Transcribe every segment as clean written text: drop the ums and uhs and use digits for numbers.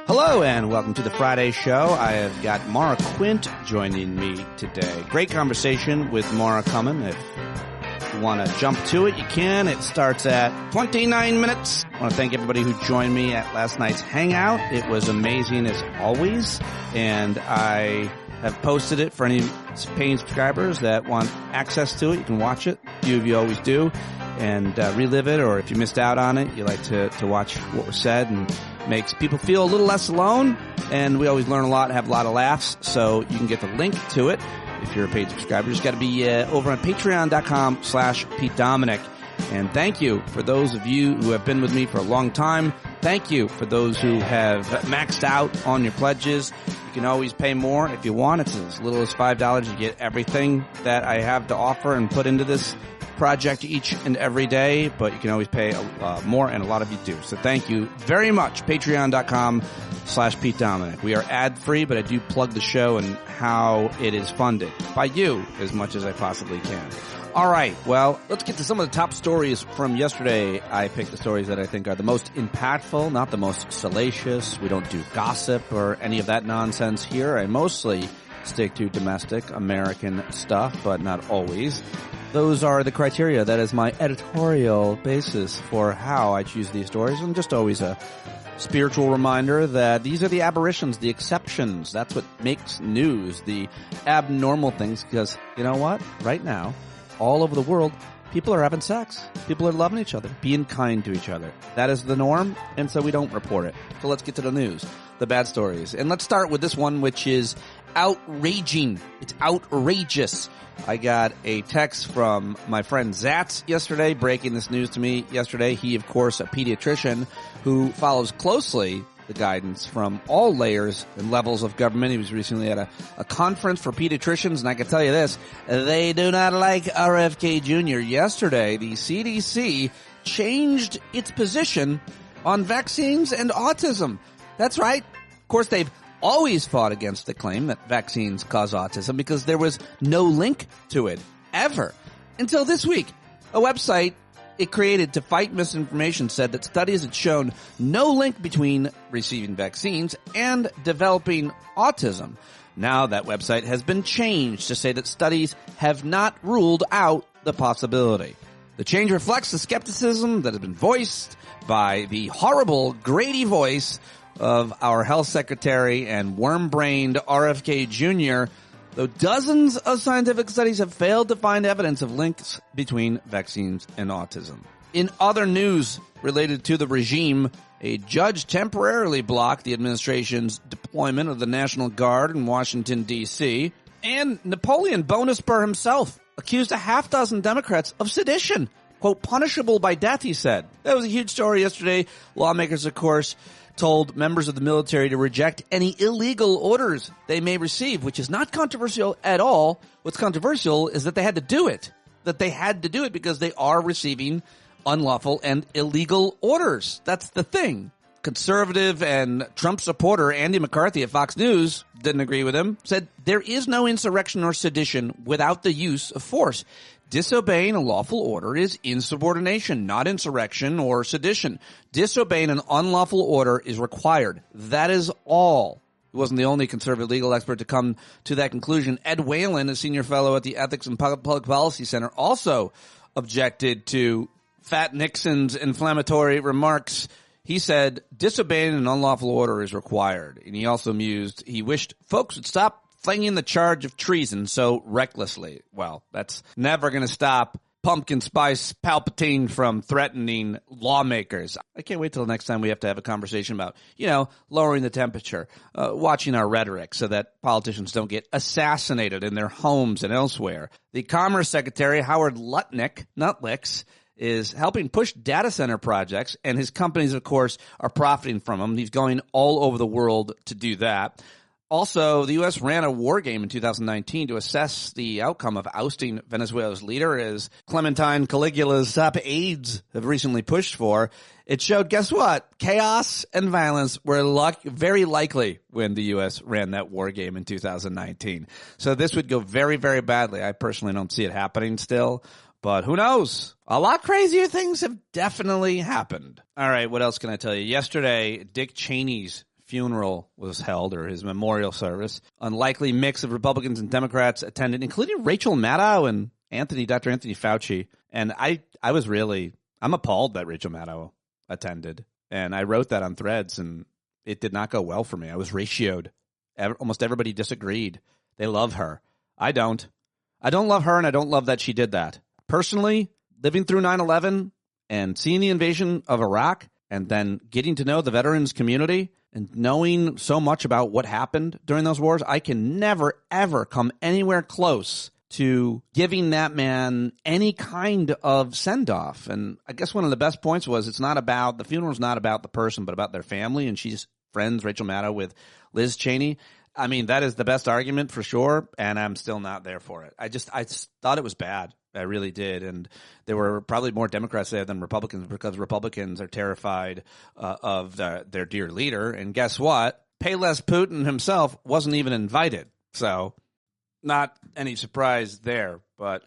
Hello and welcome to the Friday show. I have got Maura Quint joining me today. Great conversation with Maura coming. If you want to jump to it, you can. It starts at 29 minutes. I want to thank everybody who joined me at last night's hangout. It was amazing as always, and I have posted it for any paying subscribers that want access to it. You can watch it. A few of you always do. And relive it, or if you missed out on it, you like to watch what was said, and makes people feel a little less alone. And we always learn a lot, have a lot of laughs, so you can get the link to it if you're a paid subscriber. You just got to be over on patreon.com/Pete Dominic. And thank you for those of you who have been with me for a long time. Thank you for those who have maxed out on your pledges. You can always pay more if you want. It's as little as $5. You get everything that I have to offer and put into this project each and every day, but you can always pay more, and a lot of you do. So thank you very much. Patreon.com/Pete Dominic. We are ad-free, but I do plug the show and how it is funded by you as much as I possibly can. All right, well, let's get to some of the top stories from yesterday. I picked the stories that I think are the most impactful, not the most salacious. We don't do gossip or any of that nonsense here. I mostly stick to domestic American stuff, but not always. Those are the criteria. That is my editorial basis for how I choose these stories, and just always a spiritual reminder that these are the aberrations, the exceptions. That's what makes news, the abnormal things, because you know what? Right now, all over the world, people are having sex. People are loving each other, being kind to each other. That is the norm, and so we don't report it. So let's get to the news, the bad stories. And let's start with this one, which is outraging. It's outrageous. I got a text from my friend Zatz yesterday, breaking this news to me yesterday. He, of course, a pediatrician who follows closely the guidance from all layers and levels of government. He was recently at a conference for pediatricians, and I can tell you this, they do not like RFK Jr. Yesterday, the CDC changed its position on vaccines and autism. That's right. Of course, they've always fought against the claim that vaccines cause autism because there was no link to it, ever. Until this week, a website it created to fight misinformation said that studies had shown no link between receiving vaccines and developing autism. Now that website has been changed to say that studies have not ruled out the possibility. The change reflects the skepticism that has been voiced by the horrible, Grady voice of our health secretary and worm-brained RFK Jr., though dozens of scientific studies have failed to find evidence of links between vaccines and autism. In other news related to the regime, a judge temporarily blocked the administration's deployment of the National Guard in Washington, D.C., and Napoleon Bonaparte himself accused a half-dozen Democrats of sedition. Quote, punishable by death, he said. That was a huge story yesterday. Lawmakers, of course, told members of the military to reject any illegal orders they may receive, which is not controversial at all. What's controversial is that they had to do it. That they had to do it because they are receiving unlawful and illegal orders. That's the thing. Conservative and Trump supporter Andy McCarthy at Fox News didn't agree with him, said there is no insurrection or sedition without the use of force. Disobeying a lawful order is insubordination, not insurrection or sedition. Disobeying an unlawful order is required. That is all. He wasn't the only conservative legal expert to come to that conclusion. Ed Whalen, a senior fellow at the Ethics and Public Policy Center, also objected to Fat Nixon's inflammatory remarks. He said disobeying an unlawful order is required. And he also mused he wished folks would stop flinging the charge of treason so recklessly. Well, that's never going to stop Pumpkin Spice Palpatine from threatening lawmakers. I can't wait till the next time we have to have a conversation about, lowering the temperature, watching our rhetoric so that politicians don't get assassinated in their homes and elsewhere. The Commerce Secretary, Howard Lutnick, is helping push data center projects, and his companies, of course, are profiting from them. He's going all over the world to do that. Also, the U.S. ran a war game in 2019 to assess the outcome of ousting Venezuela's leader, as Clementine Caligula's top aides have recently pushed for. It showed, guess what? Chaos and violence were very likely when the U.S. ran that war game in 2019. So this would go very, very badly. I personally don't see it happening still, but who knows? A lot crazier things have definitely happened. All right, what else can I tell you? Yesterday, Dick Cheney's funeral was held, or his memorial service. Unlikely mix of Republicans and Democrats attended, including Rachel Maddow and Dr. Anthony Fauci. And I'm appalled that Rachel Maddow attended. And I wrote that on Threads, and it did not go well for me. I was ratioed. Almost everybody disagreed. They love her. I don't. I don't love her, and I don't love that she did that. Personally, living through 9/11 and seeing the invasion of Iraq, and then getting to know the veterans community and knowing so much about what happened during those wars, I can never, ever come anywhere close to giving that man any kind of send-off. And I guess one of the best points was the funeral's not about the person, but about their family, and she's friends, Rachel Maddow, with Liz Cheney. I mean, that is the best argument for sure, and I'm still not there for it. I just thought it was bad. I really did. And there were probably more Democrats there than Republicans, because Republicans are terrified of their dear leader. And guess what? Payless Putin himself wasn't even invited. So not any surprise there, but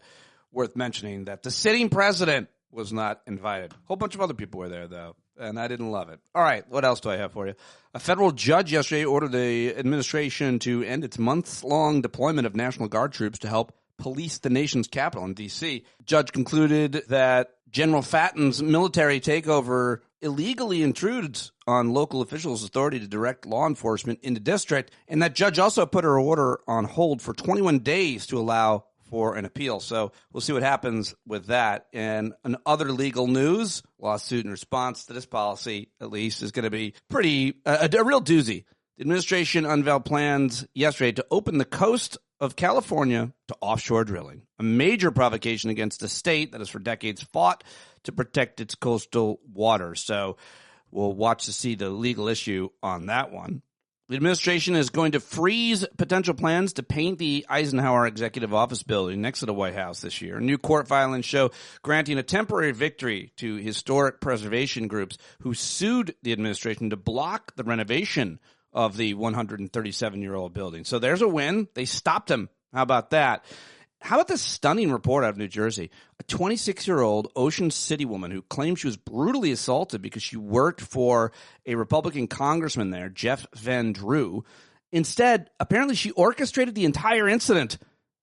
worth mentioning that the sitting president was not invited. A whole bunch of other people were there, though, and I didn't love it. All right, what else do I have for you? A federal judge yesterday ordered the administration to end its months-long deployment of National Guard troops to help police the nation's capital in D.C. Judge concluded that General Fatton's military takeover illegally intrudes on local officials' authority to direct law enforcement in the district, and that judge also put her order on hold for 21 days to allow for an appeal. So we'll see what happens with that. And in other legal news, lawsuit in response to this policy, at least, is going to be a real doozy. The administration unveiled plans yesterday to open the coast of California to offshore drilling, a major provocation against a state that has for decades fought to protect its coastal waters. So we'll watch to see the legal issue on that one. The administration is going to freeze potential plans to paint the Eisenhower Executive Office building next to the White House this year. New court filings show granting a temporary victory to historic preservation groups who sued the administration to block the renovation of the 137-year-old building. So there's a win. They stopped him. How about that? How about this stunning report out of New Jersey? A 26-year-old Ocean City woman who claims she was brutally assaulted because she worked for a Republican congressman there, Jeff Van Drew. Instead, apparently she orchestrated the entire incident,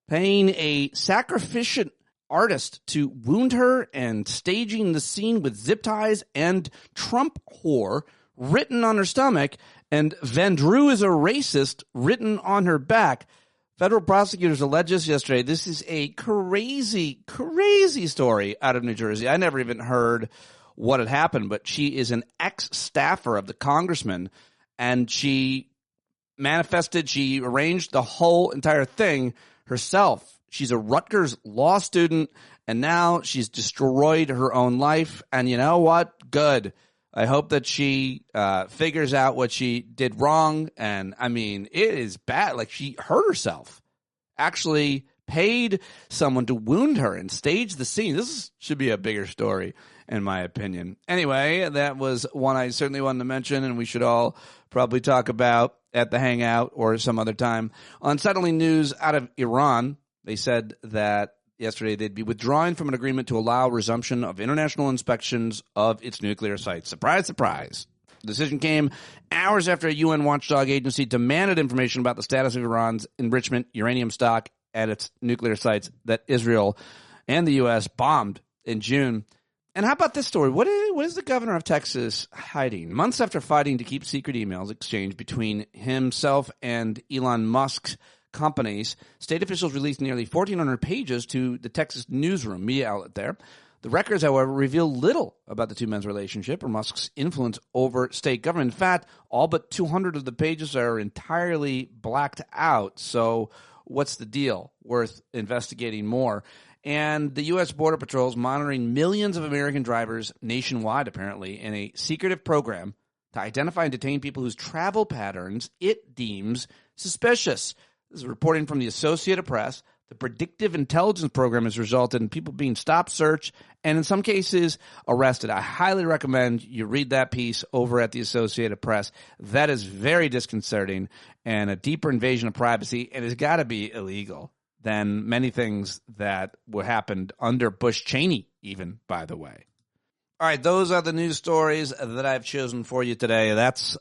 paying a sacrificial artist to wound her and staging the scene with zip ties and Trump whore written on her stomach, and Van Drew is a racist written on her back. Federal prosecutors alleged this yesterday. This is a crazy, crazy story out of New Jersey. I never even heard what had happened, but she is an ex-staffer of the congressman, and she arranged the whole entire thing herself. She's a Rutgers law student, and now she's destroyed her own life. And you know what? Good. I hope that she figures out what she did wrong. And, I mean, it is bad. Like, she hurt herself. Actually paid someone to wound her and stage the scene. This should be a bigger story, in my opinion. Anyway, that was one I certainly wanted to mention, and we should all probably talk about at the Hangout or some other time. Unsettling news out of Iran. They said that yesterday they'd be withdrawing from an agreement to allow resumption of international inspections of its nuclear sites. Surprise, surprise. The decision came hours after a UN watchdog agency demanded information about the status of Iran's enrichment uranium stock at its nuclear sites that Israel and the U.S. bombed in June. And how about this story? What is the governor of Texas hiding? Months after fighting to keep secret emails exchanged between himself and Elon Musk's companies, state officials released nearly 1,400 pages to the Texas Newsroom, media outlet there. The records, however, reveal little about the two men's relationship or Musk's influence over state government. In fact, all but 200 of the pages are entirely blacked out. So what's the deal? Worth investigating more. And the U.S. Border Patrol is monitoring millions of American drivers nationwide, apparently, in a secretive program to identify and detain people whose travel patterns it deems suspicious. This is reporting from the Associated Press. The predictive intelligence program has resulted in people being stopped, searched, and in some cases arrested. I highly recommend you read that piece over at the Associated Press. That is very disconcerting and a deeper invasion of privacy, and it's got to be illegal than many things that happened under Bush Cheney, even, by the way. All right, those are the news stories that I've chosen for you today.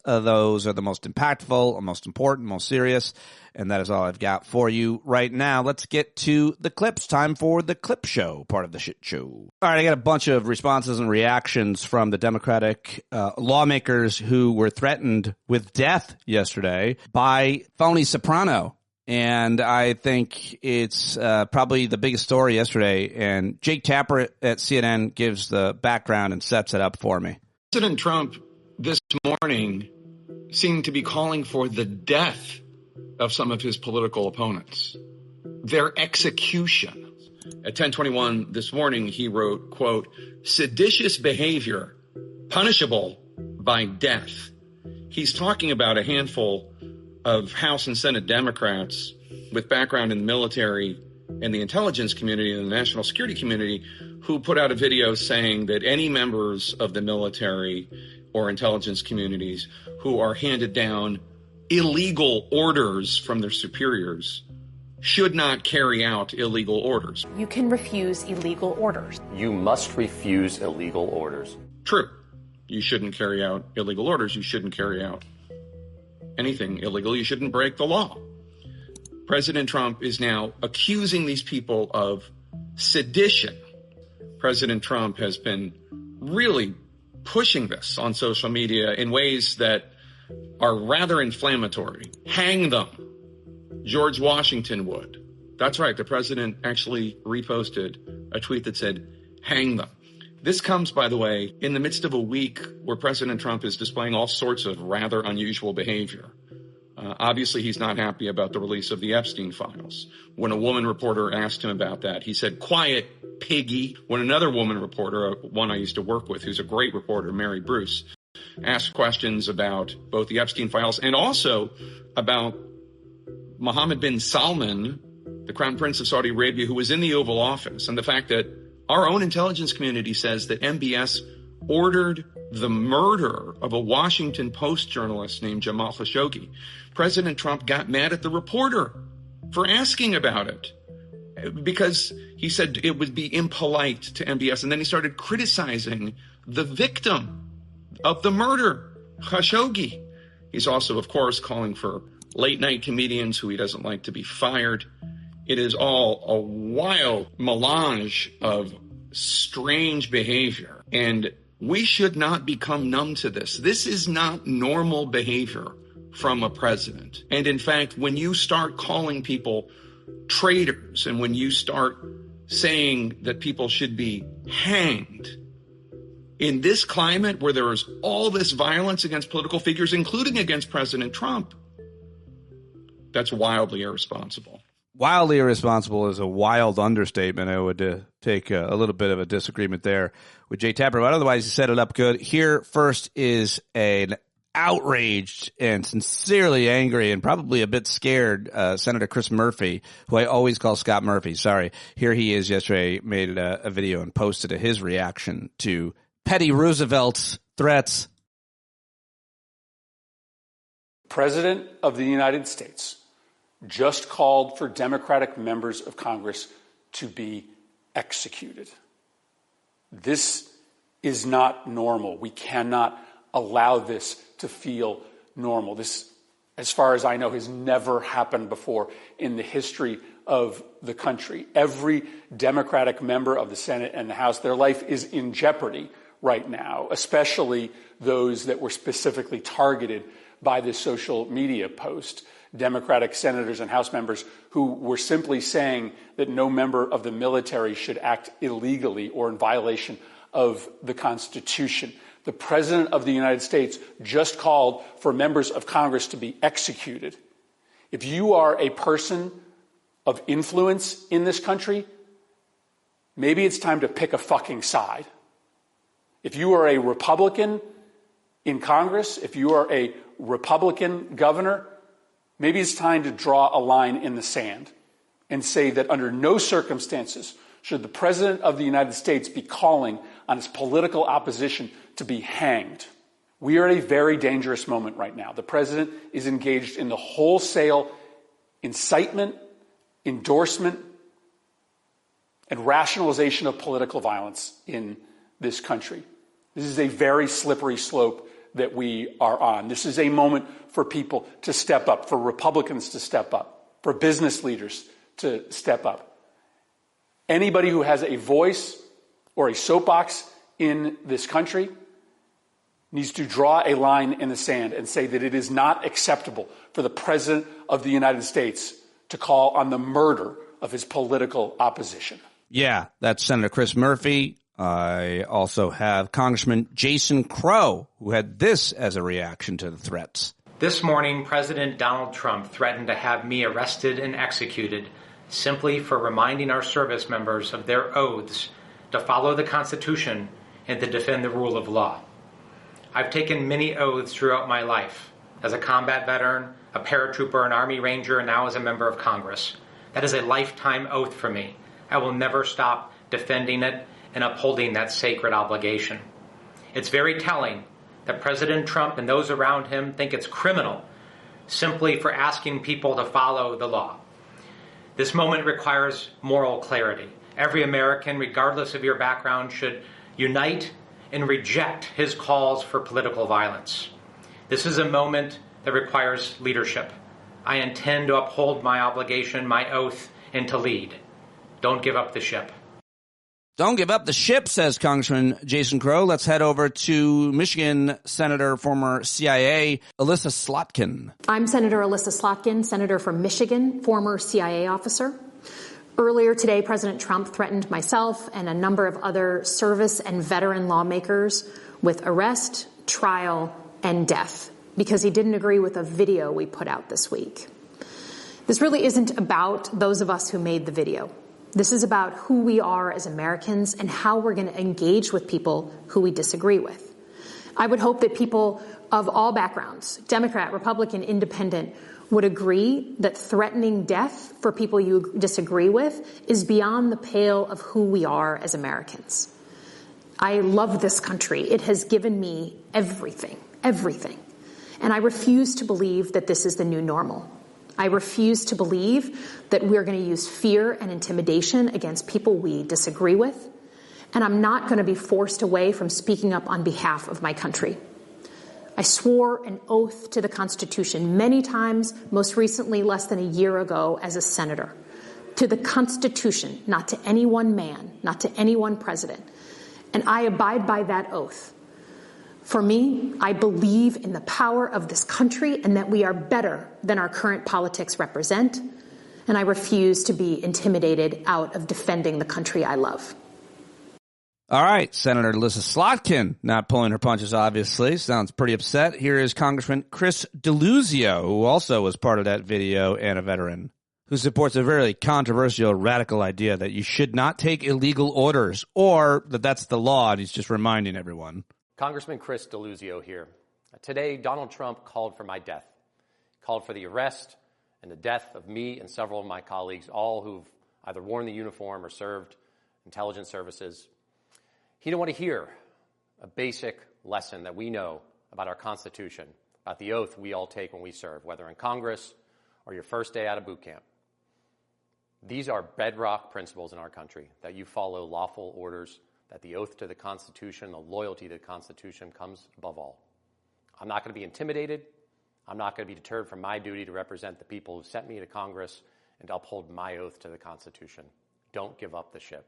Those are the most impactful, most important, most serious, and that is all I've got for you right now. Let's get to the clips. Time for the clip show, part of the shit show. All right, I got a bunch of responses and reactions from the Democratic lawmakers who were threatened with death yesterday by phony soprano. And I think it's probably the biggest story yesterday. And Jake Tapper at CNN gives the background and sets it up for me. President Trump this morning seemed to be calling for the death of some of his political opponents, their execution. At 10:21 this morning, he wrote, quote, "seditious behavior punishable by death." He's talking about a handful of House and Senate Democrats with background in the military and the intelligence community and the national security community who put out a video saying that any members of the military or intelligence communities who are handed down illegal orders from their superiors should not carry out illegal orders. You can refuse illegal orders. You must refuse illegal orders. True. You shouldn't carry out illegal orders. You shouldn't carry out anything illegal. You shouldn't break the law. President Trump is now accusing these people of sedition. President Trump has been really pushing this on social media in ways that are rather inflammatory. Hang them. George Washington would. That's right. The president actually reposted a tweet that said, hang them. This comes, by the way, in the midst of a week where President Trump is displaying all sorts of rather unusual behavior. Obviously, he's not happy about the release of the Epstein files. When a woman reporter asked him about that, he said, quiet, piggy. When another woman reporter, one I used to work with, who's a great reporter, Mary Bruce, asked questions about both the Epstein files and also about Mohammed bin Salman, the Crown Prince of Saudi Arabia, who was in the Oval Office, and the fact that our own intelligence community says that MBS ordered the murder of a Washington Post journalist named Jamal Khashoggi. President Trump got mad at the reporter for asking about it because he said it would be impolite to MBS. And then he started criticizing the victim of the murder, Khashoggi. He's also, of course, calling for late-night comedians who he doesn't like to be fired. It is all a wild melange of strange behavior, and we should not become numb to this. This is not normal behavior from a president. And in fact, when you start calling people traitors and when you start saying that people should be hanged, in this climate where there is all this violence against political figures, including against President Trump, that's wildly irresponsible. Wildly irresponsible is a wild understatement. I would take a little bit of a disagreement there with Jay Tapper, but otherwise he set it up good. Here first is an outraged and sincerely angry and probably a bit scared Senator Chris Murphy, who I always call Scott Murphy. Sorry. Here he is yesterday, made a video and posted his reaction to Petty Roosevelt's threats. President of the United States just called for Democratic members of Congress to be executed. This is not normal. We cannot allow this to feel normal. This, as far as I know, has never happened before in the history of the country. Every Democratic member of the Senate and the House, their life is in jeopardy right now, especially those that were specifically targeted by this social media post. Democratic senators and House members who were simply saying that no member of the military should act illegally or in violation of the Constitution. The President of the United States just called for members of Congress to be executed. If you are a person of influence in this country, maybe it's time to pick a fucking side. If you are a Republican in Congress, if you are a Republican governor, maybe it's time to draw a line in the sand and say that under no circumstances should the President of the United States be calling on his political opposition to be hanged. We are at a very dangerous moment right now. The President is engaged in the wholesale incitement, endorsement, and rationalization of political violence in this country. This is a very slippery slope that we are on. This is a moment for people to step up, for Republicans to step up, for business leaders to step up. Anybody who has a voice or a soapbox in this country needs to draw a line in the sand and say that it is not acceptable for the President of the United States to call on the murder of his political opposition. Yeah, that's Senator Chris Murphy. I also have Congressman Jason Crow, who had this as a reaction to the threats. This morning, President Donald Trump threatened to have me arrested and executed simply for reminding our service members of their oaths to follow the Constitution and to defend the rule of law. I've taken many oaths throughout my life, as a combat veteran, a paratrooper, an Army Ranger, and now as a member of Congress. That is a lifetime oath for me. I will never stop defending it and upholding that sacred obligation. It's very telling that President Trump and those around him think it's criminal simply for asking people to follow the law. This moment requires moral clarity. Every American, regardless of your background, should unite and reject his calls for political violence. This is a moment that requires leadership. I intend to uphold my obligation, my oath, and to lead. Don't give up the ship. Don't give up the ship, says Congressman Jason Crow. Let's head over to Michigan Senator, former CIA, Elissa Slotkin. I'm Senator Elissa Slotkin, Senator from Michigan, former CIA officer. Earlier today, President Trump threatened myself and a number of other service and veteran lawmakers with arrest, trial, and death because he didn't agree with a video we put out this week. This really isn't about those of us who made the video. This is about who we are as Americans and how we're going to engage with people who we disagree with. I would hope that people of all backgrounds, Democrat, Republican, Independent, would agree that threatening death for people you disagree with is beyond the pale of who we are as Americans. I love this country. It has given me everything, everything. And I refuse to believe that this is the new normal. I refuse to believe that we're going to use fear and intimidation against people we disagree with. And I'm not going to be forced away from speaking up on behalf of my country. I swore an oath to the Constitution many times, most recently less than a year ago as a senator. To the Constitution, not to any one man, not to any one president. And I abide by that oath. For me, I believe in the power of this country and that we are better than our current politics represent. And I refuse to be intimidated out of defending the country I love. All right, Senator Elissa Slotkin, not pulling her punches, obviously. Sounds pretty upset. Here is Congressman Chris Deluzio, who also was part of that video and a veteran, who supports a very controversial, radical idea that you should not take illegal orders, or that that's the law, and he's just reminding everyone. Congressman Chris Deluzio here. Today, Donald Trump called for my death, called for the arrest and the death of me and several of my colleagues, all who've either worn the uniform or served intelligence services. He didn't want to hear a basic lesson that we know about our Constitution, about the oath we all take when we serve, whether in Congress or your first day out of boot camp. These are bedrock principles in our country, that you follow lawful orders, that the oath to the Constitution, the loyalty to the Constitution comes above all. I'm not going to be intimidated. I'm not going to be deterred from my duty to represent the people who sent me to Congress and to uphold my oath to the Constitution. Don't give up the ship.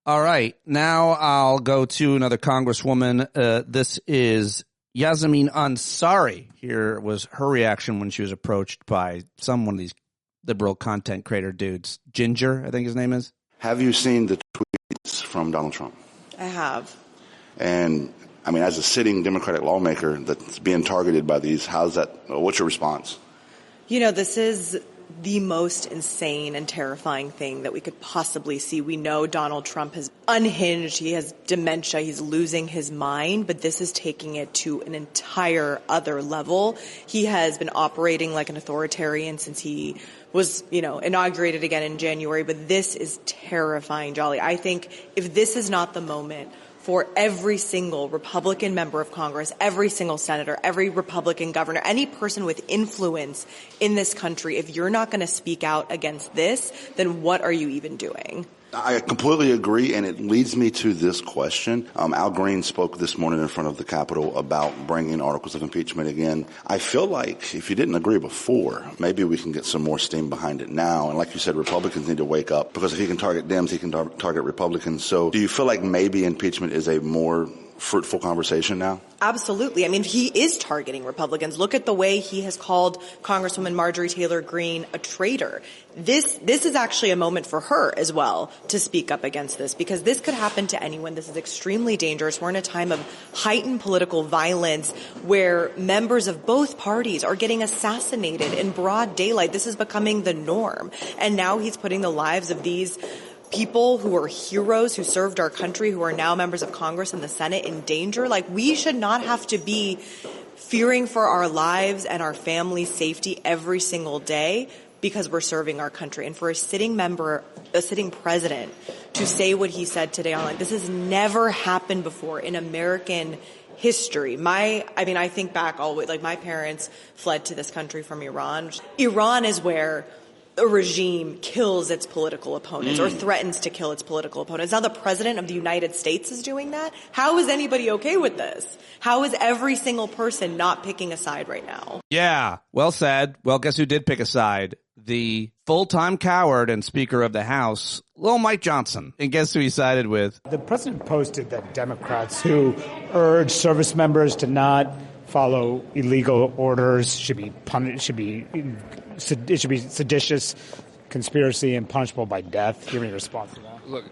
All right, now I'll go to another congresswoman. This is Yasmin Ansari. Here was her reaction when she was approached by one of these liberal content creator dudes. Ginger, I think his name is. Have you seen the tweets from Donald Trump? I have. And, I mean, as a sitting Democratic lawmaker that's being targeted by these, what's your response? You know, this is the most insane and terrifying thing that we could possibly see. We know Donald Trump has unhinged. He has dementia. He's losing his mind, but this is taking it to an entire other level. He has been operating like an authoritarian since he was, inaugurated again in January, but this is terrifying, Jolly. I think if this is not the moment for every single Republican member of Congress, every single senator, every Republican governor, any person with influence in this country, if you're not going to speak out against this, then what are you even doing? I completely agree, and it leads me to this question. Al Green spoke this morning in front of the Capitol about bringing articles of impeachment again. I feel like if you didn't agree before, maybe we can get some more steam behind it now. And like you said, Republicans need to wake up, because if he can target Dems, he can target Republicans. So do you feel like maybe impeachment is a more fruitful conversation now? Absolutely. I mean, he is targeting Republicans. Look at the way he has called Congresswoman Marjorie Taylor Greene a traitor. This is actually a moment for her as well to speak up against this, because this could happen to anyone. This is extremely dangerous. We're in a time of heightened political violence where members of both parties are getting assassinated in broad daylight. This is becoming the norm. And now he's putting the lives of these people who are heroes, who served our country, who are now members of Congress and the Senate in danger. Like, we should not have to be fearing for our lives and our family's safety every single day because we're serving our country. And for a sitting president to say what he said today online, this has never happened before in American history. I think back always, like, my parents fled to this country from Iran. Iran is where a regime kills its political opponents or threatens to kill its political opponents. Now the president of the United States is doing that. How is anybody okay with this? How is every single person not picking a side right now? Yeah, well said. Well, guess who did pick a side? The full-time coward and Speaker of the House, Lil Mike Johnson. And guess who he sided with? The president posted that Democrats who urge service members to not follow illegal orders should be punished, it should be seditious, conspiracy, and punishable by death. Give me a response to that. Look,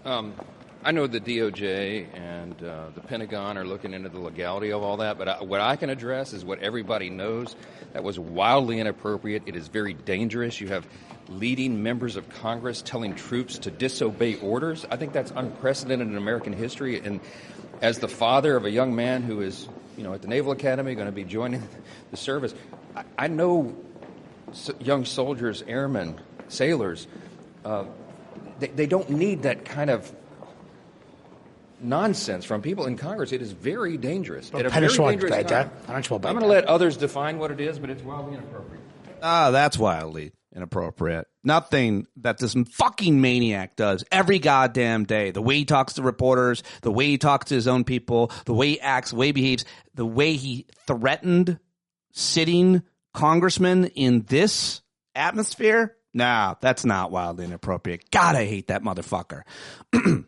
I know the DOJ and the Pentagon are looking into the legality of all that, but what I can address is what everybody knows. That was wildly inappropriate. It is very dangerous. You have leading members of Congress telling troops to disobey orders. I think that's unprecedented in American history. And as the father of a young man who is, at the Naval Academy, going to be joining the service, I know young soldiers, airmen, sailors, they don't need that kind of nonsense from people in Congress. It is very dangerous. At a very dangerous time. I'm going to let others define what it is, but it's wildly inappropriate. That's wildly inappropriate. Nothing that this fucking maniac does every goddamn day. The way he talks to reporters, the way he talks to his own people, the way he acts, the way he behaves, the way he threatened sitting congressman in this atmosphere. Nah, that's not wildly inappropriate. God, I hate that motherfucker.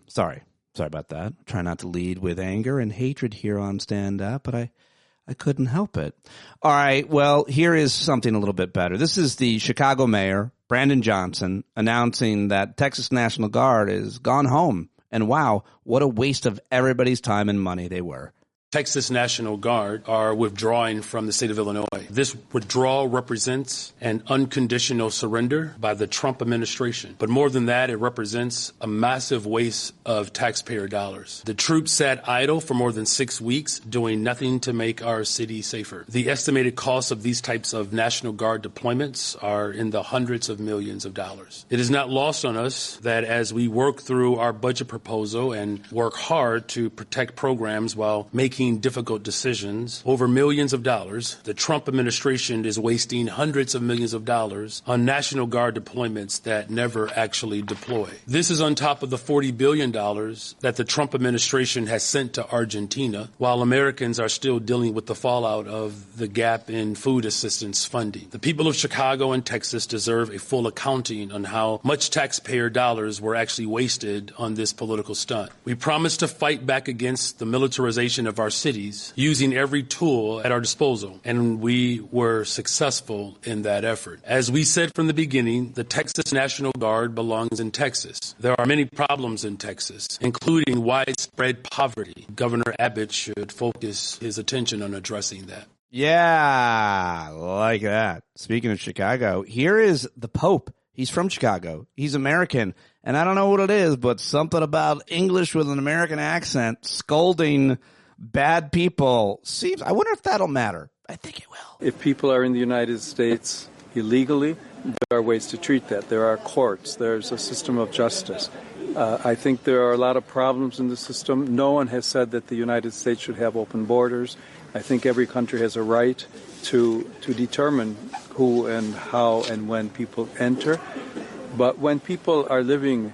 Sorry about that. Try not to lead with anger and hatred here on Stand Up, but I couldn't help it. All right, well, here is something a little bit better. This is the Chicago mayor, Brandon Johnson, announcing that Texas National Guard is gone home. And wow, what a waste of everybody's time and money they were. Texas National Guard are withdrawing from the state of Illinois. This withdrawal represents an unconditional surrender by the Trump administration. But more than that, it represents a massive waste of taxpayer dollars. The troops sat idle for more than 6 weeks, doing nothing to make our city safer. The estimated cost of these types of National Guard deployments are in the hundreds of millions of dollars. It is not lost on us that as we work through our budget proposal and work hard to protect programs while making difficult decisions over millions of dollars, the Trump administration is wasting hundreds of millions of dollars on National Guard deployments that never actually deploy. This is on top of the $40 billion that the Trump administration has sent to Argentina, while Americans are still dealing with the fallout of the gap in food assistance funding. The people of Chicago and Texas deserve a full accounting on how much taxpayer dollars were actually wasted on this political stunt. We promise to fight back against the militarization of our cities using every tool at our disposal, and we were successful in that effort. As we said from the beginning, the Texas National Guard belongs in Texas. There are many problems in Texas, including widespread poverty. Governor Abbott should focus his attention on addressing that. Yeah, like that. Speaking of Chicago, here is the Pope. He's from Chicago. He's American. And I don't know what it is, but something about English with an American accent scolding bad people seems, I wonder if that'll matter. I think it will. If people are in the United States illegally, there are ways to treat that. There are courts. There's a system of justice. I think there are a lot of problems in the system. No one has said that the United States should have open borders. I think every country has a right to determine who and how and when people enter. But when people are living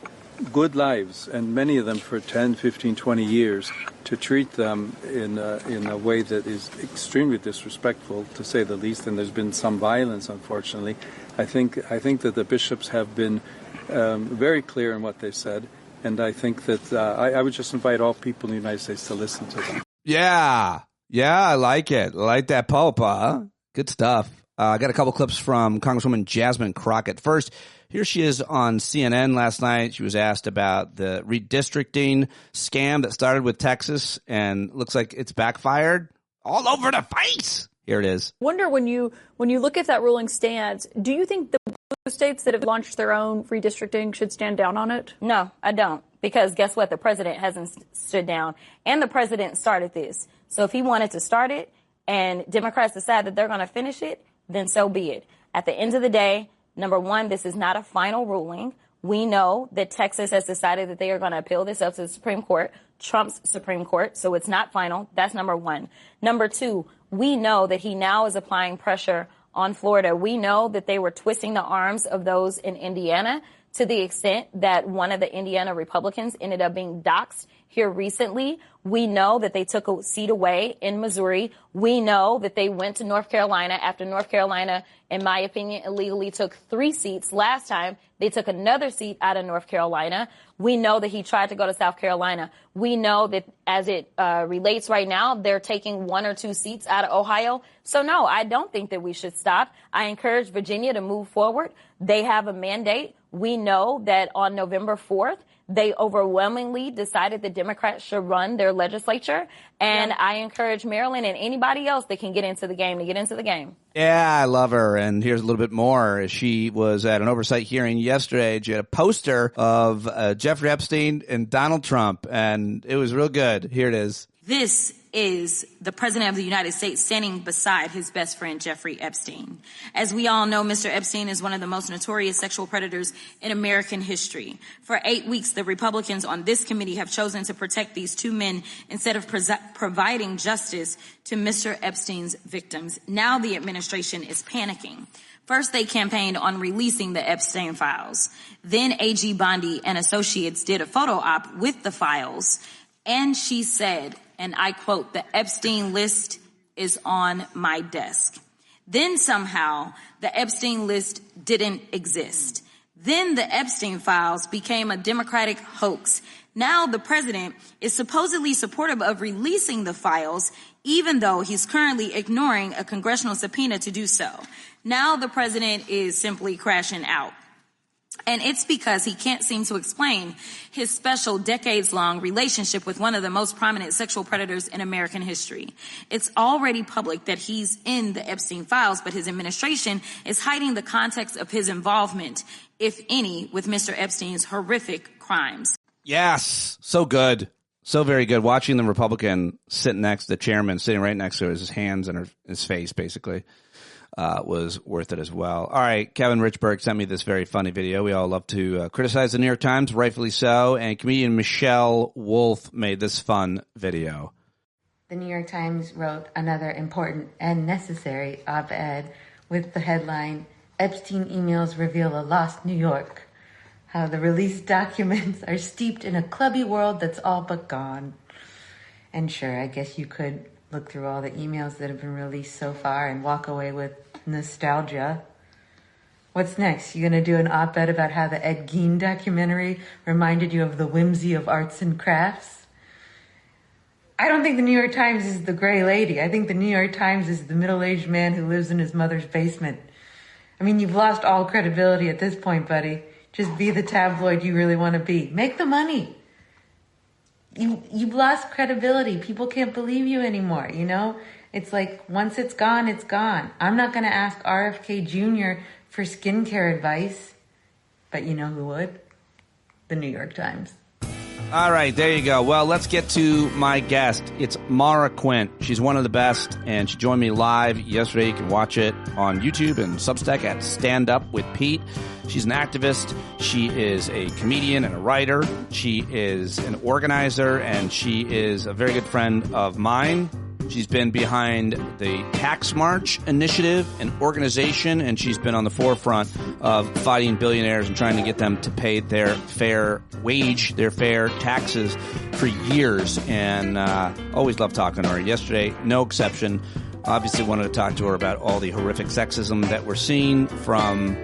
good lives, and many of them for 10, 15, 20 years, to treat them in a way that is extremely disrespectful, to say the least, and there's been some violence, unfortunately. I think that the bishops have been very clear in what they said, and I think that I would just invite all people in the United States to listen to them. Yeah, I like it. I like that Pope, huh? Good stuff. I got a couple clips from Congresswoman Jasmine Crockett. First, here she is on CNN last night. She was asked about the redistricting scam that started with Texas and looks like it's backfired all over the face. Here it is. Wonder when you look at that ruling stands, do you think the blue states that have launched their own redistricting should stand down on it? No, I don't. Because guess what? The president hasn't stood down, and the president started this. So if he wanted to start it and Democrats decide that they're going to finish it, then so be it. At the end of the day, number one, this is not a final ruling. We know that Texas has decided that they are going to appeal this up to the Supreme Court, Trump's Supreme Court, so it's not final. That's number one. Number two, we know that he now is applying pressure on Florida. We know that they were twisting the arms of those in Indiana to the extent that one of the Indiana Republicans ended up being doxxed here recently. We know that they took a seat away in Missouri. We know that they went to North Carolina after North Carolina, in my opinion, illegally took 3 seats last time. They took another seat out of North Carolina. We know that he tried to go to South Carolina. We know that as it relates right now, they're taking 1 or 2 seats out of Ohio. So, no, I don't think that we should stop. I encourage Virginia to move forward. They have a mandate. We know that on November 4th, they overwhelmingly decided the Democrats should run their legislature. And I encourage Maryland and anybody else that can get into the game to get into the game. Yeah, I love her. And here's a little bit more. She was at an oversight hearing yesterday. She had a poster of Jeffrey Epstein and Donald Trump, and it was real good. Here it is. This is the President of the United States standing beside his best friend, Jeffrey Epstein. As we all know, Mr. Epstein is one of the most notorious sexual predators in American history. For 8 weeks, the Republicans on this committee have chosen to protect these 2 men instead of providing justice to Mr. Epstein's victims. Now the administration is panicking. First, they campaigned on releasing the Epstein files. Then AG Bondi and Associates did a photo op with the files. And she said, and I quote, "The Epstein list is on my desk." Then somehow the Epstein list didn't exist. Then the Epstein files became a Democratic hoax. Now the president is supposedly supportive of releasing the files, even though he's currently ignoring a congressional subpoena to do so. Now the president is simply crashing out. And it's because he can't seem to explain his special decades-long relationship with one of the most prominent sexual predators in American history. It's already public that he's in the Epstein files, but his administration is hiding the context of his involvement, if any, with Mr. Epstein's horrific crimes. Yes, so good. So very good. Watching the Republican sit next to the chairman, sitting right next to his hands and his face, basically. Was worth it as well. All right, Kevin Richburg sent me this very funny video. We all love to criticize the New York Times, rightfully so, and comedian Michelle Wolf made this fun video. The New York Times wrote another important and necessary op-ed with the headline, "Epstein emails reveal a lost New York. How the released documents are steeped in a clubby world that's all but gone." And sure, I guess you could look through all the emails that have been released so far and walk away with nostalgia. What's next? You gonna do an op-ed about how the Ed Gein documentary reminded you of the whimsy of arts and crafts? I don't think the New York Times is the gray lady. I think the New York Times is the middle-aged man who lives in his mother's basement. I mean, you've lost all credibility at this point, buddy. Just be the tabloid you really want to be. Make the money. You've lost credibility. People can't believe you anymore, you know? It's like, once it's gone, it's gone. I'm not going to ask RFK Jr. for skincare advice. But you know who would? The New York Times. All right, there you go. Well, let's get to my guest. It's Maura Quint. She's one of the best, and she joined me live yesterday. You can watch it on YouTube and Substack at Stand Up with Pete. She's an activist. She is a comedian and a writer. She is an organizer, and she is a very good friend of mine She's been behind the Tax March initiative, an organization, and she's been on the forefront of fighting billionaires and trying to get them to pay their fair wage, their fair taxes for years. And always love talking to her. Yesterday, no exception. Obviously wanted to talk to her about all the horrific sexism that we're seeing from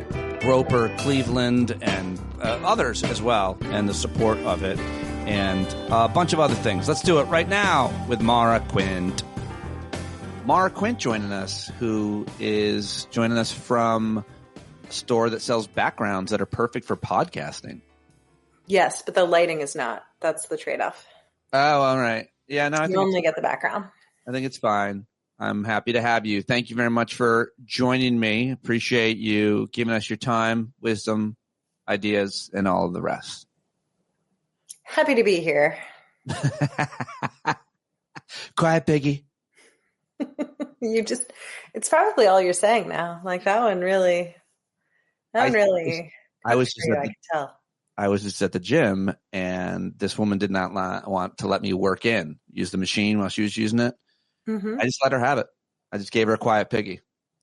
Roper, Cleveland, and others as well, and the support of it, and a bunch of other things. Let's do it right now with Maura Quint. Maura Quint joining us, who is joining us from a store that sells backgrounds that are perfect for podcasting. Yes, but the lighting is not. That's the trade-off. Oh, all right. Yeah, no, you only get the background. I think it's fine. I'm happy to have you. Thank you very much for joining me. Appreciate you giving us your time, wisdom, ideas, and all of the rest. Happy to be here. Quiet, Piggy. It's probably all you're saying now. Like that one really. I was just at the gym, and this woman did not want to let me work in, use the machine while she was using it. Mm-hmm. I just let her have it. I just gave her a quiet piggy,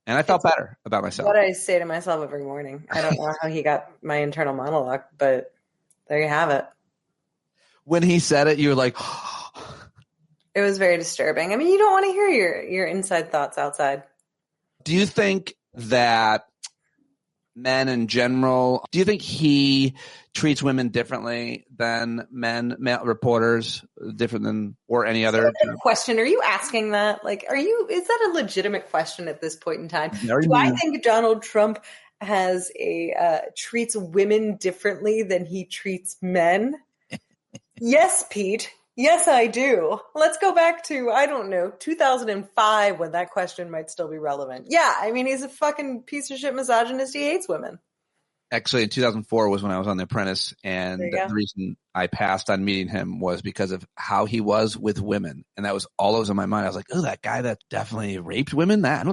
and I felt better about myself. What I say to myself every morning. I don't know how he got my internal monologue, but there you have it. When he said it, you were like, it was very disturbing. I mean, you don't want to hear your inside thoughts outside. Do you think that men in general, do you think he treats women differently than men, male reporters, different than, or any other? Question. Are you asking that? Like, is that a legitimate question at this point in time? Do I think Donald Trump has treats women differently than he treats men? Yes, Pete. Yes, I do. Let's go back to, 2005 when that question might still be relevant. Yeah, I mean, he's a fucking piece of shit misogynist. He hates women. Actually, in 2004 was when I was on The Apprentice, and the reason I passed on meeting him was because of how he was with women. And that was all that was in my mind. I was like, oh, that guy that definitely raped women? It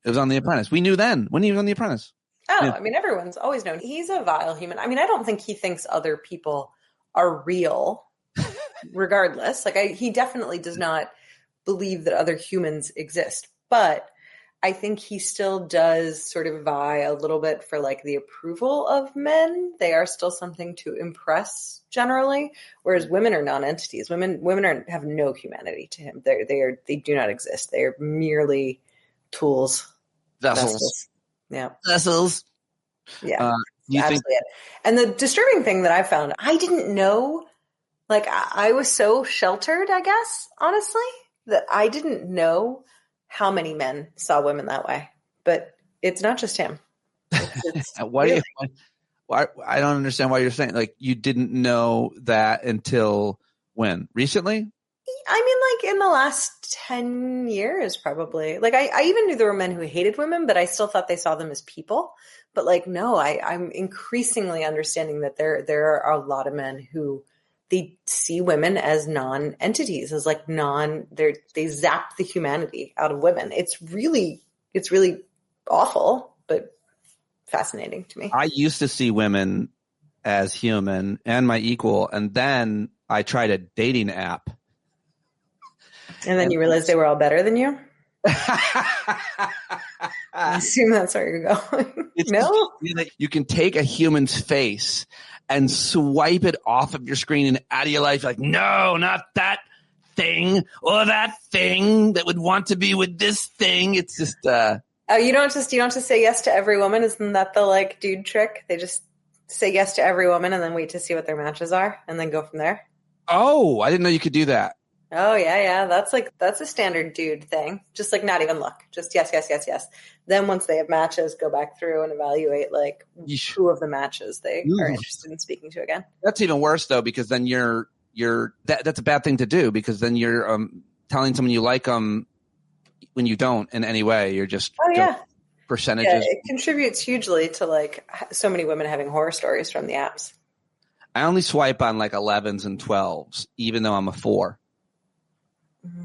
was on The Apprentice. We knew then when he was on The Apprentice. Oh, yeah. I mean, everyone's always known. He's a vile human. I mean, I don't think he thinks other people are real. Regardless, he definitely does not believe that other humans exist, but I think he still does sort of vie a little bit for the approval of men. They are still something to impress generally, whereas women are non-entities. Women have no humanity to him. They do not exist. They are merely tools, vessels. Yeah, vessels. Yeah, absolutely. And the disturbing thing that I found, I didn't know. I was so sheltered, I guess, honestly, that I didn't know how many men saw women that way. But it's not just him. Why? I don't understand why you're saying you didn't know that until when? Recently? I mean, in the last 10 years, probably. I even knew there were men who hated women, but I still thought they saw them as people. But no, I'm increasingly understanding that there are a lot of men who they see women as non-entities, as they zap the humanity out of women. It's really awful, but fascinating to me. I used to see women as human and my equal, and then I tried a dating app. And then you realized they were all better than you? I assume that's where you're going. No? You can take a human's face and swipe it off of your screen and out of your life. No, not that thing or that thing that would want to be with this thing. It's just you don't just say yes to every woman. Isn't that the dude trick? They just say yes to every woman and then wait to see what their matches are and then go from there. Oh, I didn't know you could do that. Oh yeah. That's a standard dude thing. Just not even look. Just yes. Then once they have matches, go back through and evaluate who of the matches they are interested in speaking to again. That's even worse though, because then that's a bad thing to do, because then you're telling someone you like them when you don't in any way. You're just percentages. Yeah, it contributes hugely to so many women having horror stories from the apps. I only swipe on 11s and 12s, even though I'm a 4.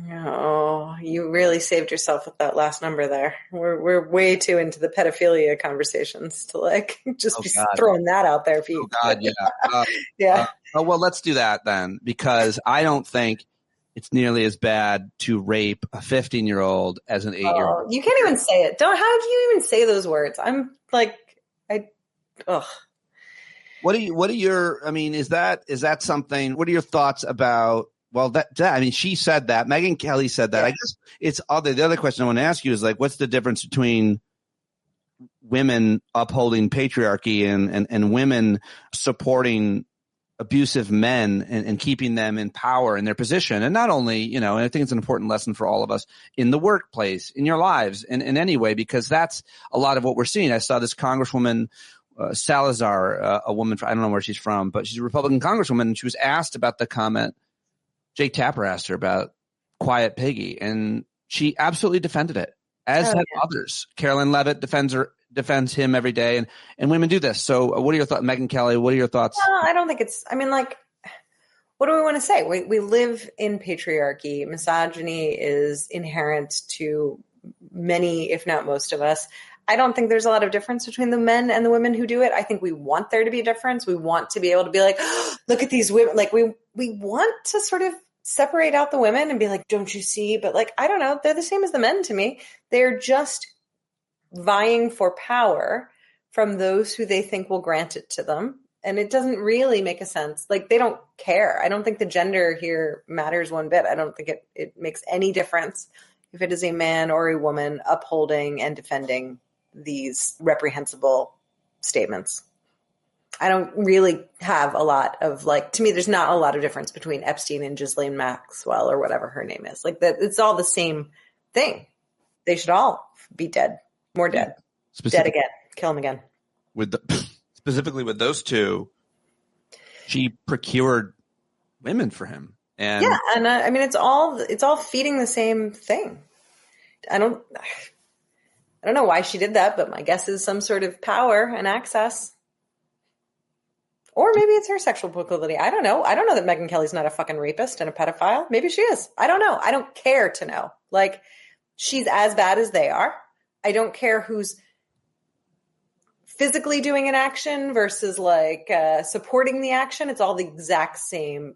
No, you really saved yourself with that last number there. We're way too into the pedophilia conversations to just be throwing that out there, Pete. Oh God, yeah. Yeah. Well, let's do that then, because I don't think it's nearly as bad to rape a 15-year-old as an 8-year-old. Oh, you can't even say it. How do you even say those words? I'm like, ugh. What are your, I mean, is that something, what are your thoughts about, well, I mean, she said that, Megyn Kelly said that. Yeah. I guess the other question I want to ask you is like, what's the difference between women upholding patriarchy and women supporting abusive men and keeping them in power in their position? And not only, and I think it's an important lesson for all of us in the workplace, in your lives, in any way, because that's a lot of what we're seeing. I saw this Congresswoman, Salazar, a woman, I don't know where she's from, but she's a Republican Congresswoman, and she was asked about the comment Jake Tapper asked her about Quiet Piggy, and she absolutely defended it, as have others. Carolyn Leavitt defends him every day, and women do this. So what are your thoughts, Megyn Kelly? What are your thoughts? I don't think what do we want to say? We live in patriarchy. Misogyny is inherent to many, if not most of us. I don't think there's a lot of difference between the men and the women who do it. I think we want there to be a difference. We want to be able to be like, oh, look at these women. Like we want to sort of separate out the women and be like, don't you see? But like, I don't know. They're the same as the men to me. They're just vying for power from those who they think will grant it to them. And it doesn't really make a sense. Like they don't care. I don't think the gender here matters one bit. I don't think it makes any difference if it is a man or a woman upholding and defending these reprehensible statements. I don't really have a lot of to me, there's not a lot of difference between Epstein and Ghislaine Maxwell or whatever her name is. Like that, it's all the same thing. They should all be dead, more dead, dead again, kill them again. Specifically with those two, she procured women for him. And yeah. And I mean, it's all feeding the same thing. I don't know why she did that, but my guess is some sort of power and access. Or maybe it's her sexual proclivity. I don't know. I don't know that Megyn Kelly's not a fucking rapist and a pedophile. Maybe she is. I don't know. I don't care to know. Like, she's as bad as they are. I don't care who's physically doing an action versus supporting the action. It's all the exact same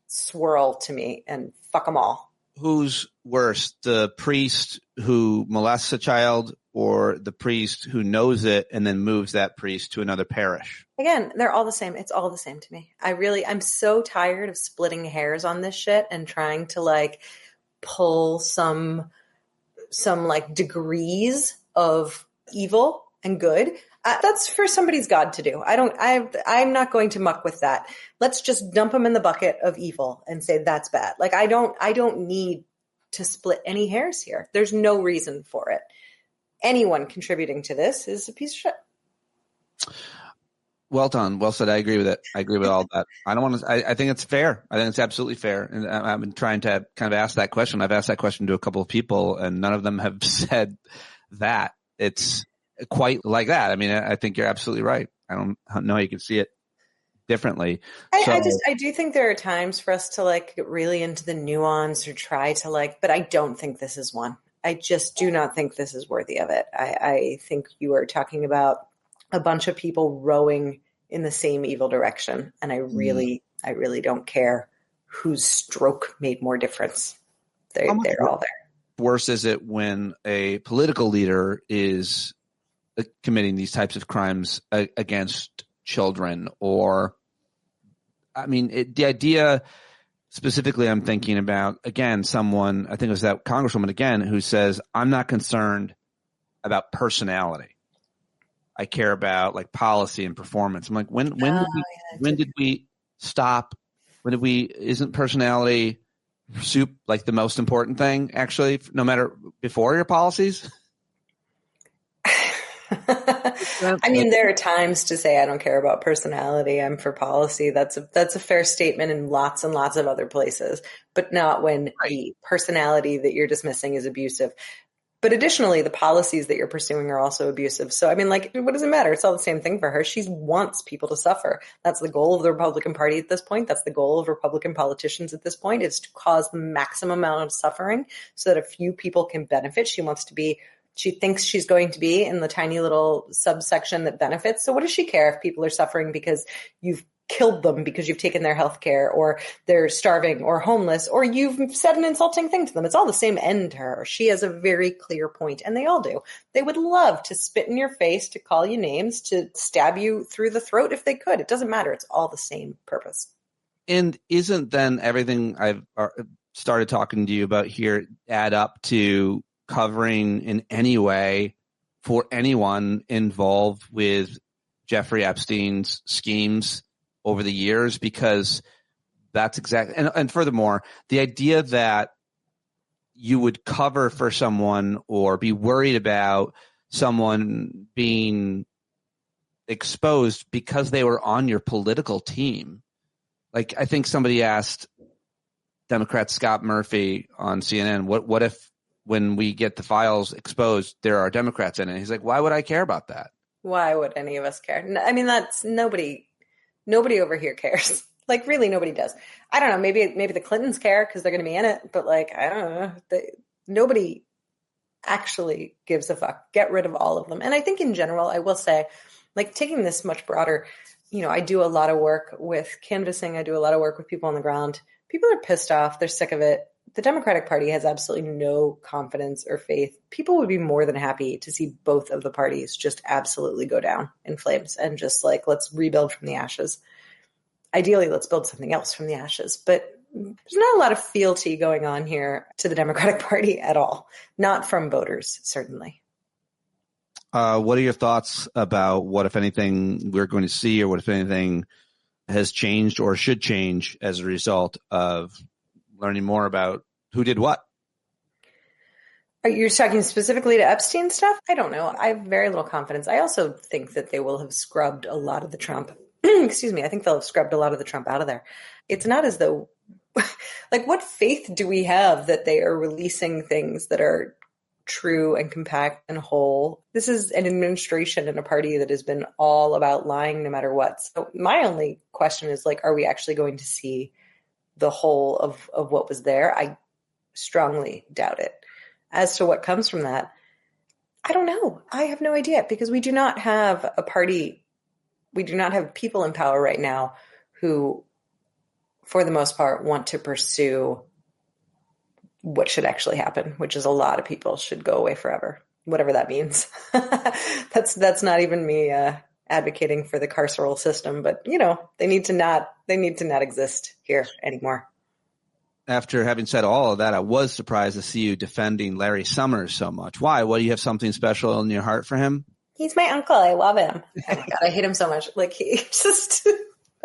swirl to me, and fuck them all. Who's worse, the priest who molests a child or the priest who knows it and then moves that priest to another parish? Again, they're all the same. It's all the same to me. I'm so tired of splitting hairs on this shit and trying to pull some degrees of evil and good. That's for somebody's God to do. I'm not going to muck with that. Let's just dump them in the bucket of evil and say that's bad. I don't need to split any hairs here. There's no reason for it. Anyone contributing to this is a piece of shit. Well done. Well said. I agree with it. I agree with all that. I think it's fair. I think it's absolutely fair. And I've been trying to kind of ask that question. I've asked that question to a couple of people, and none of them have said that it's quite like that. I mean, I think you're absolutely right. I don't know how you can see it differently. I do think there are times for us to get really into the nuance or try to but I don't think this is one. I just do not think this is worthy of it. I think you are talking about a bunch of people rowing in the same evil direction. And I really don't care whose stroke made more difference. They're all there. Worse is it when a political leader is committing these types of crimes against children? Or, I mean, the idea specifically I'm thinking about, again, someone, I think it was that Congresswoman again, who says, I'm not concerned about personality. I care about policy and performance. I'm like, when did we stop? Isn't personality soup the most important thing, actually, no matter before your policies? I mean, there are times to say I don't care about personality. I'm for policy. That's a fair statement in lots and lots of other places, but not when the personality that you're dismissing is abusive. But additionally, the policies that you're pursuing are also abusive. So, I mean, what does it matter? It's all the same thing for her. She wants people to suffer. That's the goal of the Republican Party at this point. That's the goal of Republican politicians at this point, is to cause the maximum amount of suffering so that a few people can benefit. She thinks she's going to be in the tiny little subsection that benefits. So what does she care if people are suffering because you've killed them because you've taken their health care, or they're starving or homeless, or you've said an insulting thing to them. It's all the same end to her. She has a very clear point, and they all do. They would love to spit in your face, to call you names, to stab you through the throat if they could. It doesn't matter. It's all the same purpose. And isn't then everything I've started talking to you about here add up to covering in any way for anyone involved with Jeffrey Epstein's schemes over the years? Because that's exactly, and furthermore, the idea that you would cover for someone or be worried about someone being exposed because they were on your political team. Like, I think somebody asked Democrat Scott Murphy on CNN, what if when we get the files exposed, there are Democrats in it? He's like, why would I care about that? Why would any of us care? I mean, that's nobody over here cares. Like, really, nobody does. I don't know. Maybe the Clintons care because they're going to be in it. But, like, I don't know. Nobody actually gives a fuck. Get rid of all of them. And I think in general, I will say, like, taking this much broader, I do a lot of work with canvassing. I do a lot of work with people on the ground. People are pissed off. They're sick of it. The Democratic Party has absolutely no confidence or faith. People would be more than happy to see both of the parties just absolutely go down in flames and just like, let's rebuild from the ashes. Ideally, let's build something else from the ashes. But there's not a lot of fealty going on here to the Democratic Party at all. Not from voters, certainly. What are your thoughts about what, if anything, we're going to see, or what, if anything, has changed or should change as a result of learning more about who did what? Are you talking specifically to Epstein stuff? I don't know. I have very little confidence. I also think that they will have scrubbed a lot of the Trump. Excuse me. I think they'll have scrubbed a lot of the Trump out of there. It's not as though, like, what faith do we have that they are releasing things that are true and compact and whole? This is an administration and a party that has been all about lying no matter what. So my only question is, like, are we actually going to see the whole of what was there? I strongly doubt it. As to what comes from that, I don't know. I have no idea, because we do not have a party. We do not have people in power right now who, for the most part, want to pursue what should actually happen, which is a lot of people should go away forever, whatever that means. That's not even me advocating for the carceral system, but they need to not exist here anymore. After having said all of that, I was surprised to see you defending Larry Summers so much. Why? What, do you have something special in your heart for him? He's my uncle. I love him. Oh my God, I hate him so much. Like, he just,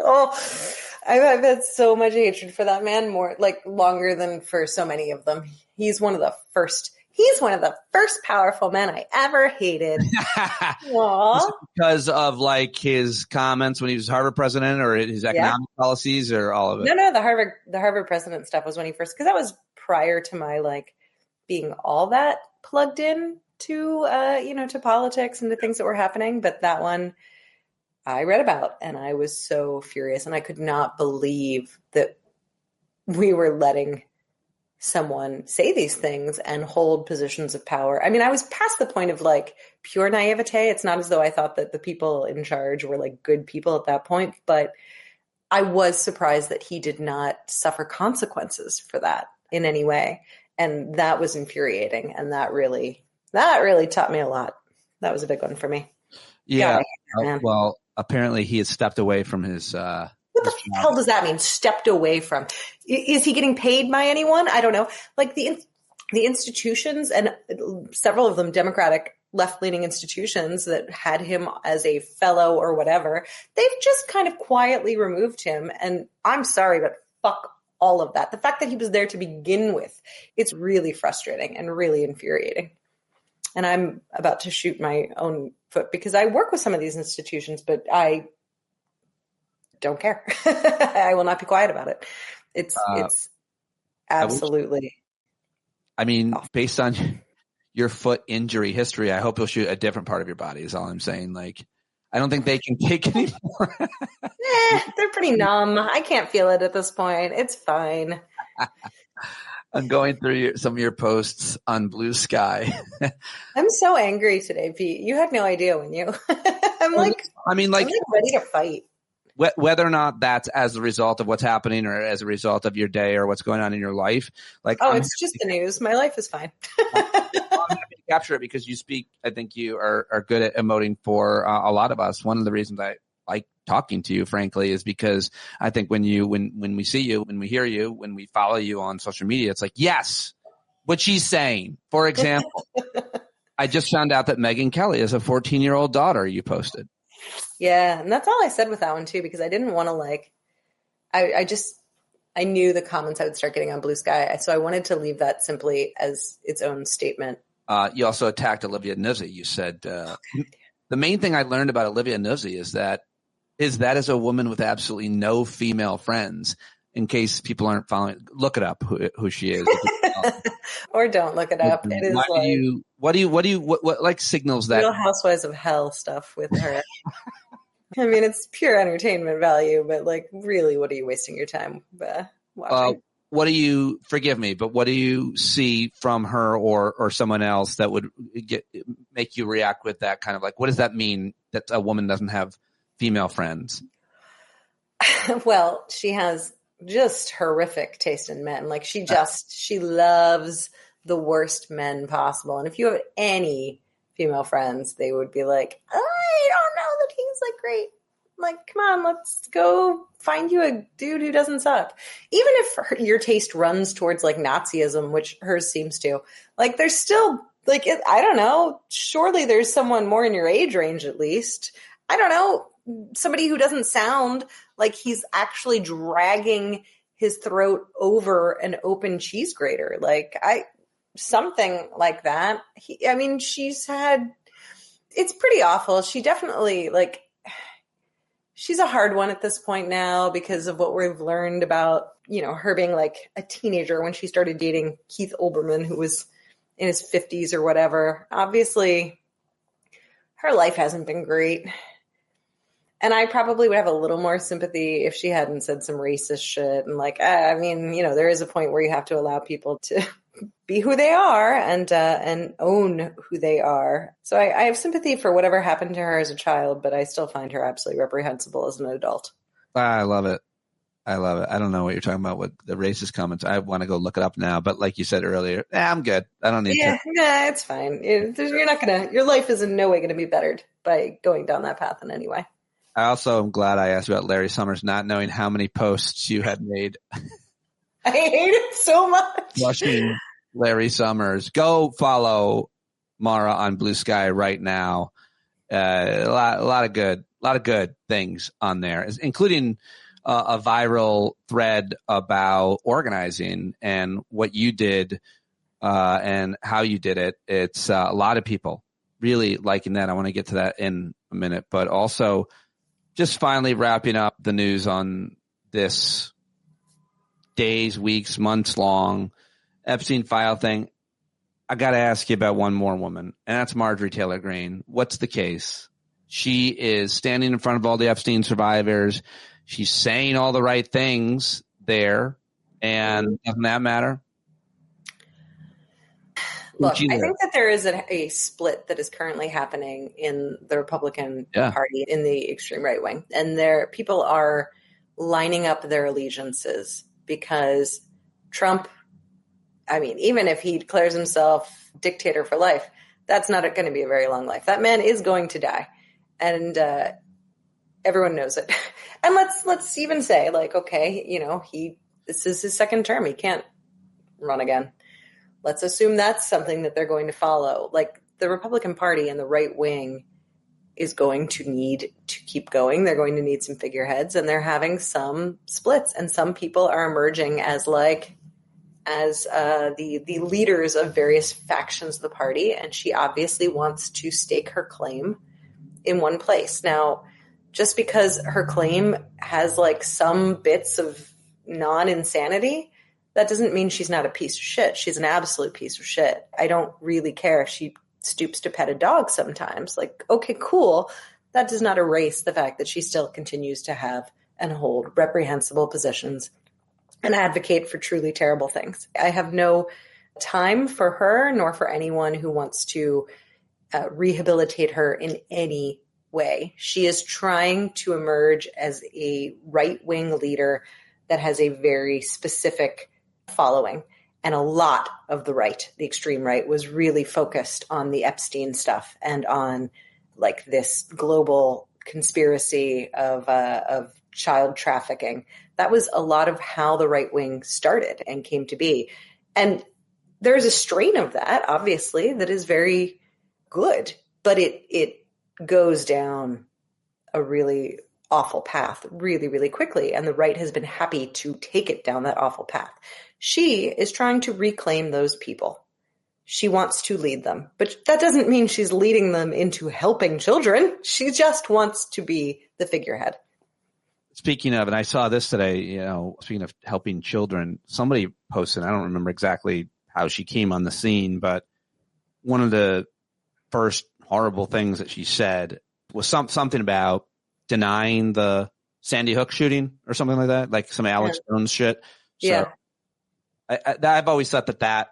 I've had so much hatred for that man, longer than for so many of them. He's one of the first powerful men I ever hated. Aww. Because of his comments when he was Harvard president, or his economic policies, or all of it? No, the Harvard president stuff was when he first, because that was prior to my being all that plugged in to to politics and the things that were happening. But that one I read about, and I was so furious, and I could not believe that we were letting someone say these things and hold positions of power. I mean, I was past the point of pure naivete. It's not as though I thought that the people in charge were good people at that point, but I was surprised that he did not suffer consequences for that in any way. And that was infuriating. And that really taught me a lot. That was a big one for me. Yeah. Well, apparently he has stepped away from his, what the hell does that mean? Stepped away from? Is he getting paid by anyone? I don't know. The institutions, and several of them Democratic left-leaning institutions that had him as a fellow or whatever, they've just kind of quietly removed him. And I'm sorry, but fuck all of that. The fact that he was there to begin with, it's really frustrating and really infuriating. And I'm about to shoot my own foot, because I work with some of these institutions, but I don't care. I will not be quiet about it. It's absolutely. Based on your foot injury history, I hope you'll shoot a different part of your body is all I'm saying. I don't think they can take anymore. They're pretty numb. I can't feel it at this point. It's fine. I'm going through some of your posts on Blue Sky. I'm so angry today, Pete. You had no idea when you. I'm ready to fight. whether or not that's as a result of what's happening or as a result of your day or what's going on in your life. It's just the news. My life is fine. I'm happy to capture it because you speak. I think you are good at emoting for a lot of us. One of the reasons I like talking to you, frankly, is because I think when we see you, when we hear you, when we follow you on social media, it's like, yes, what she's saying. For example, I just found out that Megyn Kelly has a 14-year-old daughter you posted. Yeah, and that's all I said with that one too, because I didn't want to I knew the comments I would start getting on Blue Sky, so I wanted to leave that simply as its own statement. You also attacked Olivia Nuzzi. You said the main thing I learned about Olivia Nuzzi is that is a woman with absolutely no female friends. In case people aren't following, look it up who she is, or don't look it up. It is what signals that Real Housewives of Hell stuff with her. I mean, it's pure entertainment value, but really, what are you wasting your time watching? What do you, forgive me, but what do you see from her or someone else that would make you react with that kind of what does that mean that a woman doesn't have female friends? Well, she has just horrific taste in men. She loves the worst men possible. And if you have any female friends, they would be like, I don't know that he's great. Come on, let's go find you a dude who doesn't suck. Even if your taste runs towards Nazism, which hers seems to, there's still I don't know, surely there's someone more in your age range, at least. I don't know, somebody who doesn't sound like he's actually dragging his throat over an open cheese grater. Something like that. She's had, it's pretty awful. She definitely she's a hard one at this point now because of what we've learned about, her being a teenager when she started dating Keith Olbermann, who was in his 50s or whatever. Obviously, her life hasn't been great. And I probably would have a little more sympathy if she hadn't said some racist shit. And there is a point where you have to allow people to be who they are and own who they are. So I have sympathy for whatever happened to her as a child, but I still find her absolutely reprehensible as an adult. I love it. I don't know what you're talking about with the racist comments. I want to go look it up now, but like you said earlier, I'm good. I don't need to. Yeah, it's fine. Your life is in no way going to be bettered by going down that path in any way. I also am glad I asked about Larry Summers, not knowing how many posts you had made. I hate it so much. Flushing Larry Summers. Go follow Maura on Blue Sky right now. A lot of good things on there, including a viral thread about organizing and what you did and how you did it. It's a lot of people really liking that. I want to get to that in a minute, but also just finally wrapping up the news on this days, weeks, months long Epstein file thing. I got to ask you about one more woman, and that's Marjorie Taylor Greene. What's the case? She is standing in front of all the Epstein survivors. She's saying all the right things there, and doesn't that matter? Look, I think that there is a split that is currently happening in the Republican Party in the extreme right wing. And people are lining up their allegiances because Trump, even if he declares himself dictator for life, that's not going to be a very long life. That man is going to die. And everyone knows it. And let's even say, okay, this is his second term. He can't run again. Let's assume that's something that they're going to follow. The Republican Party and the right wing is going to need to keep going. They're going to need some figureheads, and they're having some splits. And some people are emerging as the leaders of various factions of the party. And she obviously wants to stake her claim in one place. Now, just because her claim has some bits of non-insanity, that doesn't mean she's not a piece of shit. She's an absolute piece of shit. I don't really care if she stoops to pet a dog sometimes. Okay, cool. That does not erase the fact that she still continues to have and hold reprehensible positions and advocate for truly terrible things. I have no time for her nor for anyone who wants to rehabilitate her in any way. She is trying to emerge as a right-wing leader that has a very specific following. And a lot of the right, the extreme right, was really focused on the Epstein stuff and on like this global conspiracy of child trafficking. That was a lot of how the right wing started and came to be. And there's a strain of that, obviously, that is very good, but it goes down a really awful path really, really quickly. And the right has been happy to take it down that awful path. She is trying to reclaim those people. She wants to lead them, but that doesn't mean she's leading them into helping children. She just wants to be the figurehead. Speaking of, and I saw this today, speaking of helping children, somebody posted, I don't remember exactly how she came on the scene, but one of the first horrible things that she said was something about denying the Sandy Hook shooting or something like that, like some Alex Jones shit. So yeah. I've always thought that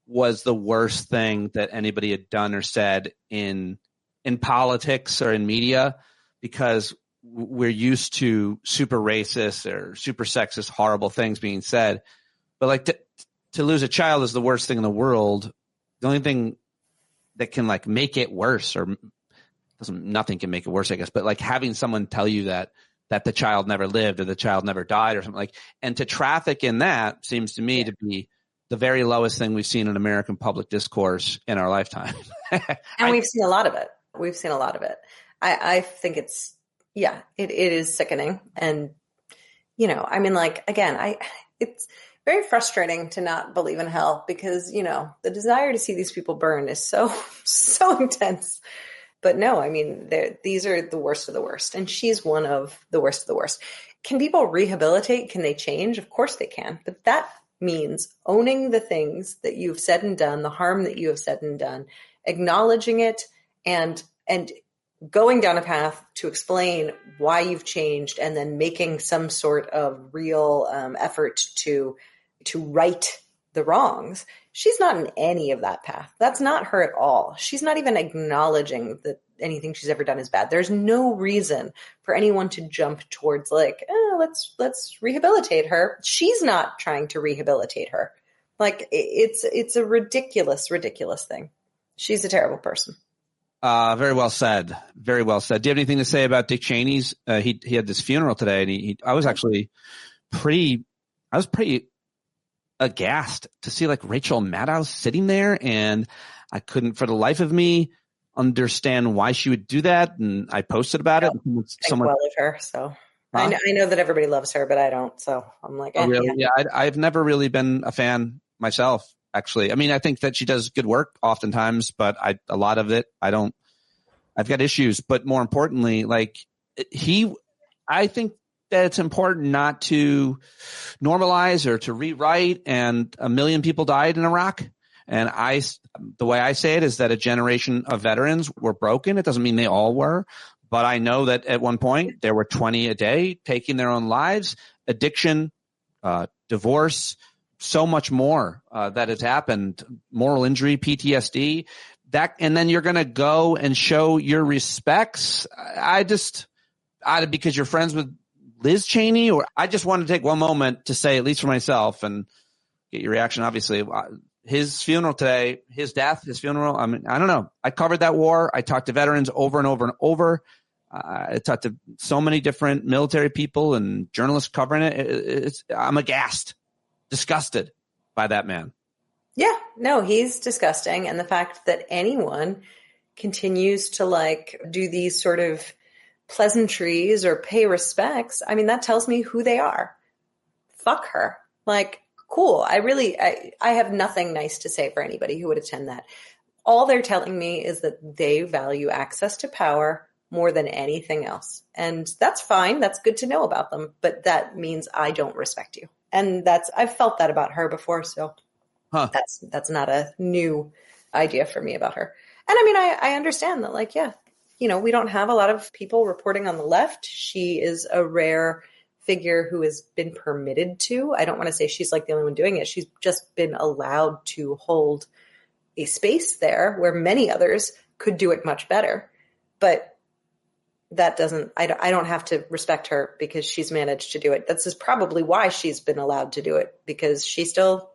was the worst thing that anybody had done or said in politics or in media, because we're used to super racist or super sexist, horrible things being said. But like to lose a child is the worst thing in the world. The only thing that can like make it worse, or nothing can make it worse, I guess, but like having someone tell you that the child never lived or the child never died or something, like, and to traffic in that seems to me to be the very lowest thing we've seen in American public discourse in our lifetime. And we've seen a lot of it. I think it's, it is sickening. And, it's very frustrating to not believe in hell because, the desire to see these people burn is so, so intense. But no, these are the worst of the worst. And she's one of the worst of the worst. Can people rehabilitate? Can they change? Of course they can. But that means owning the things that you've said and done, the harm that you have said and done, acknowledging it, and going down a path to explain why you've changed, and then making some sort of real effort to right the wrongs. She's not in any of that path. That's not her at all. She's not even acknowledging that anything she's ever done is bad. There's no reason for anyone to jump towards let's rehabilitate her. She's not trying to rehabilitate her. Like it's a ridiculous, ridiculous thing. She's a terrible person. Very well said. Very well said. Do you have anything to say about Dick Cheney's? He had this funeral today, and I was actually pretty aghast to see like Rachel Maddow sitting there, and I couldn't for the life of me understand why she would do that. And I posted about it. Think well of her, so huh? I know that everybody loves her, but I don't. So I'm like, really? Yeah, I've never really been a fan myself. Actually, I think that she does good work oftentimes, but a lot of it, I've got issues. But more importantly, I think that it's important not to normalize or to rewrite. And 1 million people died in Iraq. And the way I say it is that a generation of veterans were broken. It doesn't mean they all were, but I know that at one point there were 20 a day taking their own lives, addiction, divorce, so much more that has happened, moral injury, PTSD, and then you're going to go and show your respects. Because you're friends with Liz Cheney, or I just want to take one moment to say, at least for myself, and get your reaction, obviously, his funeral today, his death, his funeral. I don't know. I covered that war. I talked to veterans over and over and over. I talked to so many different military people and journalists covering it. I'm aghast, disgusted by that man. Yeah, no, he's disgusting. And the fact that anyone continues to do these sort of pleasantries or pay respects, that tells me who they are. Fuck her. Cool. I have nothing nice to say for anybody who would attend that. All they're telling me is that they value access to power more than anything else. And that's fine. That's good to know about them. But that means I don't respect you. And I've felt that about her before. So that's not a new idea for me about her. And I understand that we don't have a lot of people reporting on the left. She is a rare figure who has been permitted to. I don't want to say she's the only one doing it. She's just been allowed to hold a space there where many others could do it much better. But that doesn't, I don't have to respect her because she's managed to do it. That's just probably why she's been allowed to do it, because she still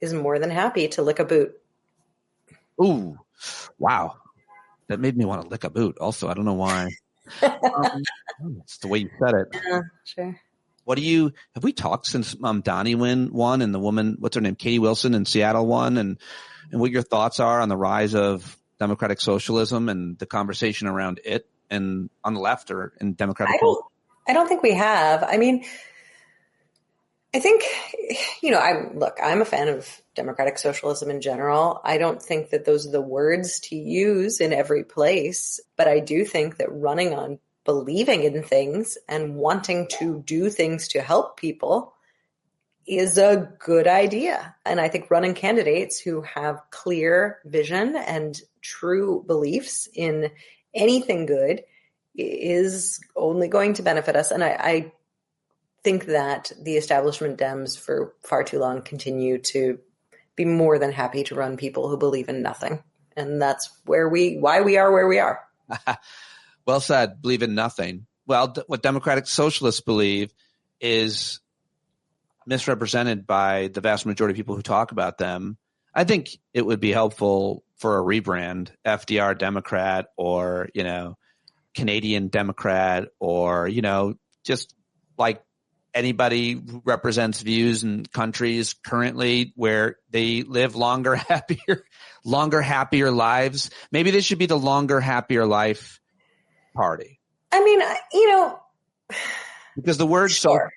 is more than happy to lick a boot. Ooh, wow. That made me want to lick a boot also. I don't know why. It's the way you said it. Yeah, sure. Have we talked since Donnie won and the woman, what's her name, Katie Wilson in Seattle won, and what your thoughts are on the rise of democratic socialism and the conversation around it and on the left or in democratic politics? I don't think we have. I mean, I think, I'm a fan of democratic socialism in general. I don't think that those are the words to use in every place, but I do think that running on believing in things and wanting to do things to help people is a good idea. And I think running candidates who have clear vision and true beliefs in anything good is only going to benefit us. And I think that the establishment Dems for far too long continue to be more than happy to run people who believe in nothing. And that's why we are where we are. Well said. Believe in nothing. Well, what democratic socialists believe is misrepresented by the vast majority of people who talk about them. I think it would be helpful for a rebrand, FDR Democrat, or, Canadian Democrat, or, just like anybody who represents views in countries currently where they live longer, happier lives. Maybe this should be the longer, happier life party. I mean, because the word sure.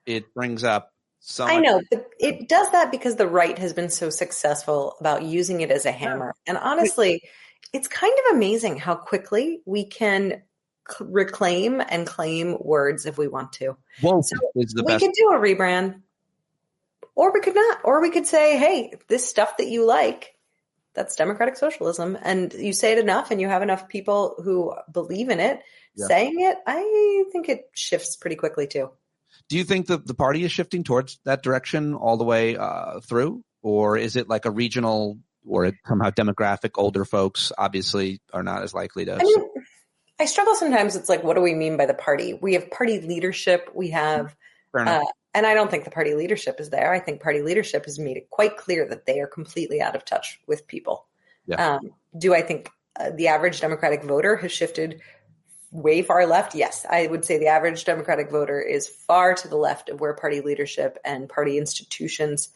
It brings up so I know, but it does that because the right has been so successful about using it as a hammer. And honestly, it's kind of amazing how quickly we can reclaim and claim words if we want to. Well, so we could do a rebrand, or we could not, or we could say, hey, this stuff that you like, that's democratic socialism. And you say it enough and you have enough people who believe in it saying it, I think it shifts pretty quickly too. Do you think that the party is shifting towards that direction all the way through? Or is it like a regional or somehow demographic older folks obviously are not as likely to? I struggle sometimes. It's like, what do we mean by the party? We have party leadership. We have, and I don't think the party leadership is there. I think party leadership has made it quite clear that they are completely out of touch with people. Yeah. Do I think the average Democratic voter has shifted way far left? Yes, I would say the average Democratic voter is far to the left of where party leadership and party institutions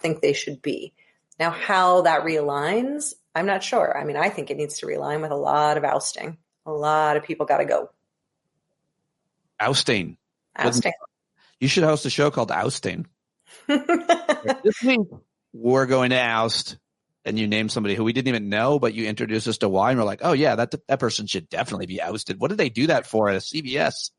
think they should be. Now, how that realigns, I'm not sure. I mean, I think it needs to realign with a lot of ousting. A lot of people got to go. Ousting. You should host a show called Ousting. This week, we're going to oust, and you name somebody who we didn't even know, but you introduced us to why, and we're like, oh, yeah, that person should definitely be ousted. What did they do that for at CBS?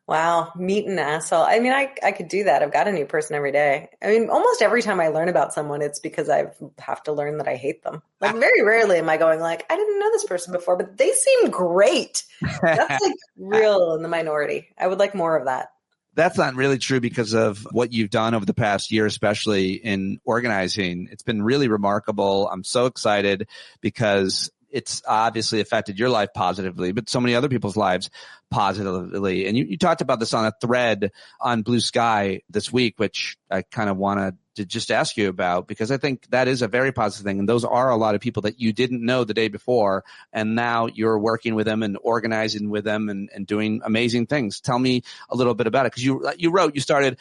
Wow, meet an asshole. I mean, I could do that. I've got a new person every day. I mean, almost every time I learn about someone, it's because I have to learn that I hate them. Like, very rarely am I going like, I didn't know this person before, but they seem great. That's like real in the minority. I would like more of that. That's not really true because of what you've done over the past year, especially in organizing. It's been really remarkable. I'm so excited because it's obviously affected your life positively, but so many other people's lives positively. And you talked about this on a thread on Blue Sky this week, which I kind of wanted to just ask you about, because I think that is a very positive thing. And those are a lot of people that you didn't know the day before. And now you're working with them and organizing with them and doing amazing things. Tell me a little bit about it. Because you started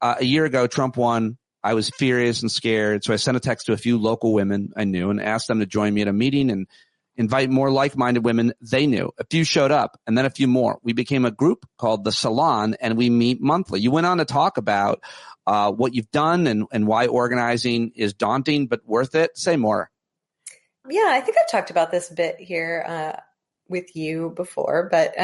a year ago, Trump won. I was furious and scared. So I sent a text to a few local women I knew and asked them to join me at a meeting and invite more like-minded women they knew. A few showed up and then a few more. We became a group called The Salon and we meet monthly. You went on to talk about what you've done and why organizing is daunting but worth it. Say more. Yeah, I think I've talked about this a bit here with you before, but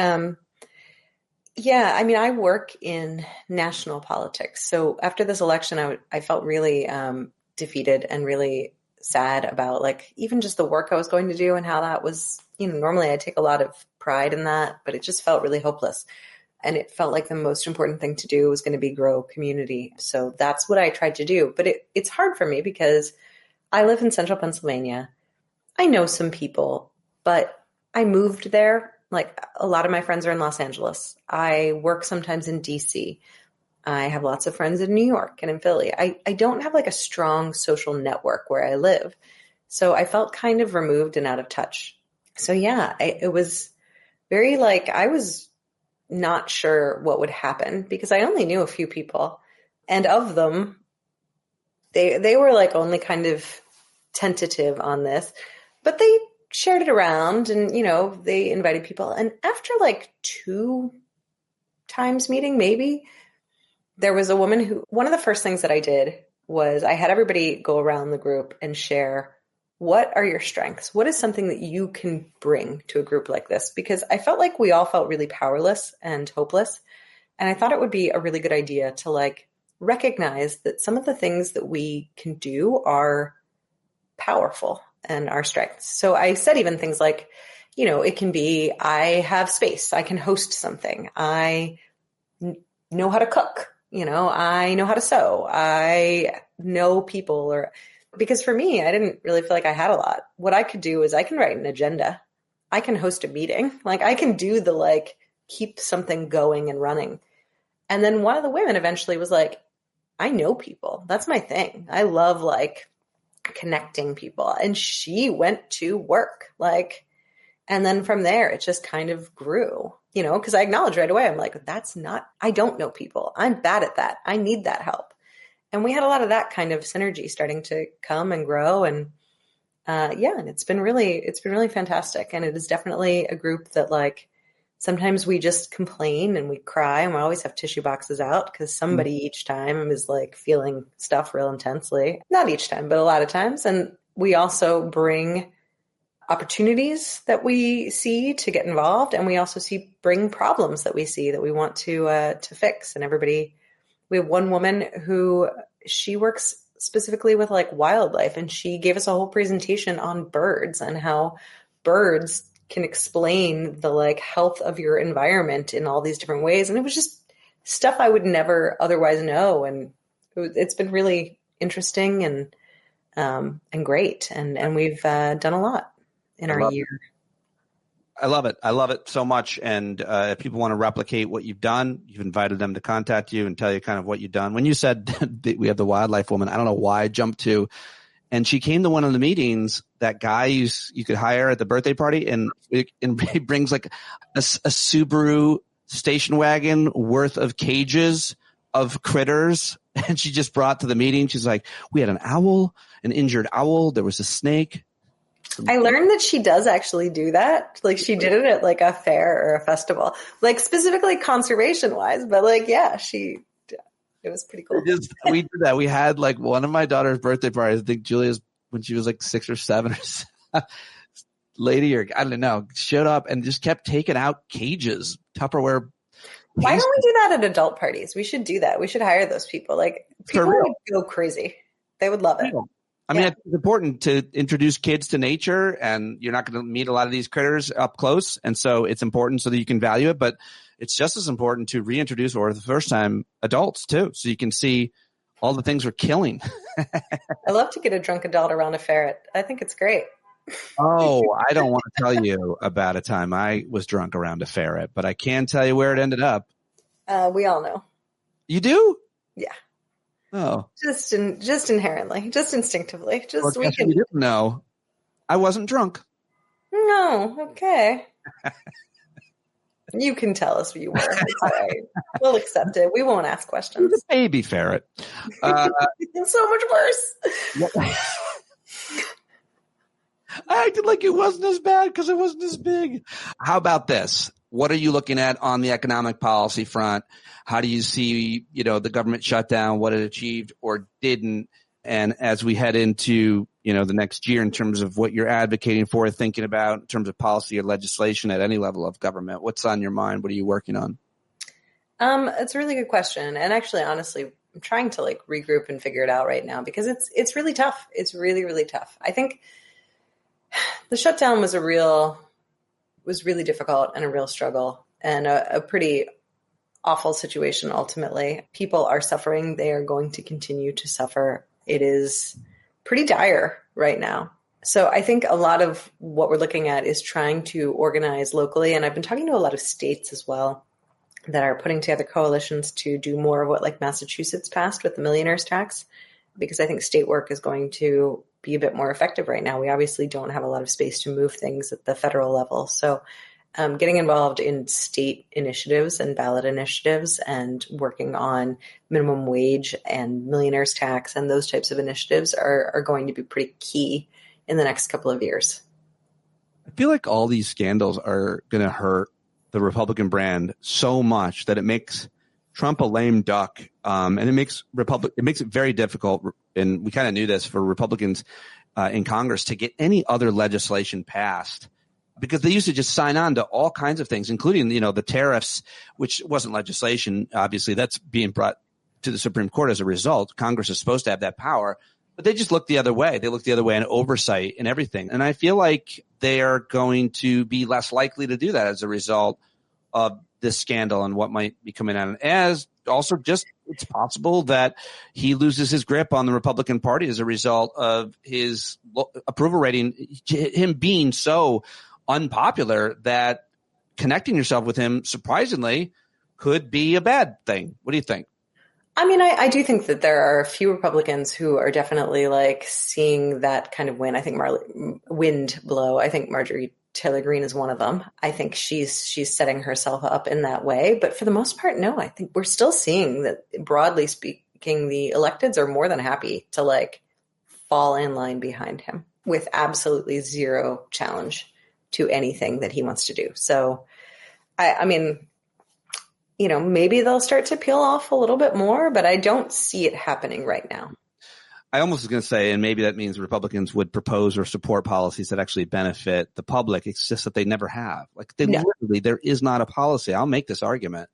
yeah, I mean, I work in national politics. So after this election, I felt really defeated and really sad about like even just the work I was going to do and how that was, normally I take a lot of pride in that, but it just felt really hopeless. And it felt like the most important thing to do was going to be grow community. So that's what I tried to do. But it's hard for me because I live in central Pennsylvania. I know some people, but I moved there Like a lot of my friends are in Los Angeles. I work sometimes in DC. I have lots of friends in New York and in Philly. I don't have like a strong social network where I live. So I felt kind of removed and out of touch. So yeah, it was very like, I was not sure what would happen because I only knew a few people. And of them, they were like only kind of tentative on this, but they shared it around and, you know, they invited people. And after like 2 times meeting, maybe, there was a woman who, one of the first things that I did was I had everybody go around the group and share, what are your strengths? What is something that you can bring to a group like this? Because I felt like we all felt really powerless and hopeless. And I thought it would be a really good idea to like recognize that some of the things that we can do are powerful and our strengths. So I said even things like, you know, it can be, I have space, I can host something, I know how to cook, you know, I know how to sew, I know people, or because for me, I didn't really feel like I had a lot. What I could do is I can write an agenda, I can host a meeting, like I can do the like keep something going and running. And then one of the women eventually was like, I know people. That's my thing. I love like connecting people. And she went to work, like, and then from there, it just kind of grew, you know, because I acknowledged right away, I'm like, I don't know people. I'm bad at that. I need that help. And we had a lot of that kind of synergy starting to come and grow. And and it's been really fantastic. And it is definitely a group that like, sometimes we just complain and we cry and we always have tissue boxes out because somebody each time is like feeling stuff real intensely. Not each time, but a lot of times. And we also bring opportunities that we see to get involved. And we also bring problems that we see that we want to fix. And everybody, we have one woman who she works specifically with like wildlife. And she gave us a whole presentation on birds and how birds can explain the like health of your environment in all these different ways. And it was just stuff I would never otherwise know. And it's been really interesting and great. And we've done a lot in our year. I love it. I love it so much. And if people want to replicate what you've done, you've invited them to contact you and tell you kind of what you've done. When you said that we have the wildlife woman, I don't know why I jumped to. And she came to one of the meetings, that guy you could hire at the birthday party, and he brings like a Subaru station wagon worth of cages of critters. And she just brought to the meeting. She's like, we had an owl, an injured owl. There was a snake. I learned that she does actually do that. Like she did it at like a fair or a festival, like specifically conservation wise, but like, yeah, it was pretty cool. We did that. We had like one of my daughter's birthday parties. I think Julia's when she was like 6 or 7 or lady, or I don't know, showed up and just kept taking out cages, Tupperware. Why don't we do that at adult parties? We should do that. We should hire those people. Like people would go crazy. They would love it. I mean, it's important to introduce kids to nature, and you're not going to meet a lot of these critters up close. And so it's important so that you can value it, but it's just as important to reintroduce, or the first time, adults too, so you can see all the things we're killing. I love to get a drunk adult around a ferret. I think it's great. Oh, I don't want to tell you about a time I was drunk around a ferret, but I can tell you where it ended up. We all know. You do? Yeah. Oh. Just inherently, just instinctively. Just well, you didn't know. I wasn't drunk. No. Okay. You can tell us who you were. It's all right. We'll accept it. We won't ask questions. The baby ferret. It's so much worse. I acted like it wasn't as bad because it wasn't as big. How about this? What are you looking at on the economic policy front? How do you see, the government shutdown, what it achieved or didn't? And as we head into, the next year in terms of what you're advocating for, thinking about in terms of policy or legislation at any level of government, what's on your mind? What are you working on? It's a really good question. And actually, honestly, I'm trying to like regroup and figure it out right now because it's really tough. It's really, really tough. I think the shutdown was really difficult and a real struggle and a pretty awful situation. Ultimately, people are suffering. They are going to continue to suffer. It is pretty dire right now. So I think a lot of what we're looking at is trying to organize locally. And I've been talking to a lot of states as well that are putting together coalitions to do more of what like Massachusetts passed with the millionaire's tax, because I think state work is going to be a bit more effective right now. We obviously don't have a lot of space to move things at the federal level. So getting involved in state initiatives and ballot initiatives and working on minimum wage and millionaire's tax and those types of initiatives are going to be pretty key in the next couple of years. I feel like all these scandals are going to hurt the Republican brand so much that it makes Trump a lame duck. And it makes it very difficult. And we kind of knew this for Republicans in Congress to get any other legislation passed, because they used to just sign on to all kinds of things, including, the tariffs, which wasn't legislation. Obviously, that's being brought to the Supreme Court as a result. Congress is supposed to have that power, but they just look the other way. They look the other way in oversight and everything. And I feel like they are going to be less likely to do that as a result of this scandal and what might be coming out. As also just it's possible that he loses his grip on the Republican Party as a result of his approval rating, him being so unpopular that connecting yourself with him, surprisingly, could be a bad thing. What do you think? I mean, I do think that there are a few Republicans who are definitely like seeing that kind of wind blow. I think Marjorie Taylor Greene is one of them. I think she's setting herself up in that way. But for the most part, no, I think we're still seeing that, broadly speaking, the electeds are more than happy to like fall in line behind him with absolutely zero challenge to anything that he wants to do. So, I mean, maybe they'll start to peel off a little bit more, but I don't see it happening right now. I almost was going to say, and maybe that means Republicans would propose or support policies that actually benefit the public. It's just that they never have. Literally, there is not a policy. I'll make this argument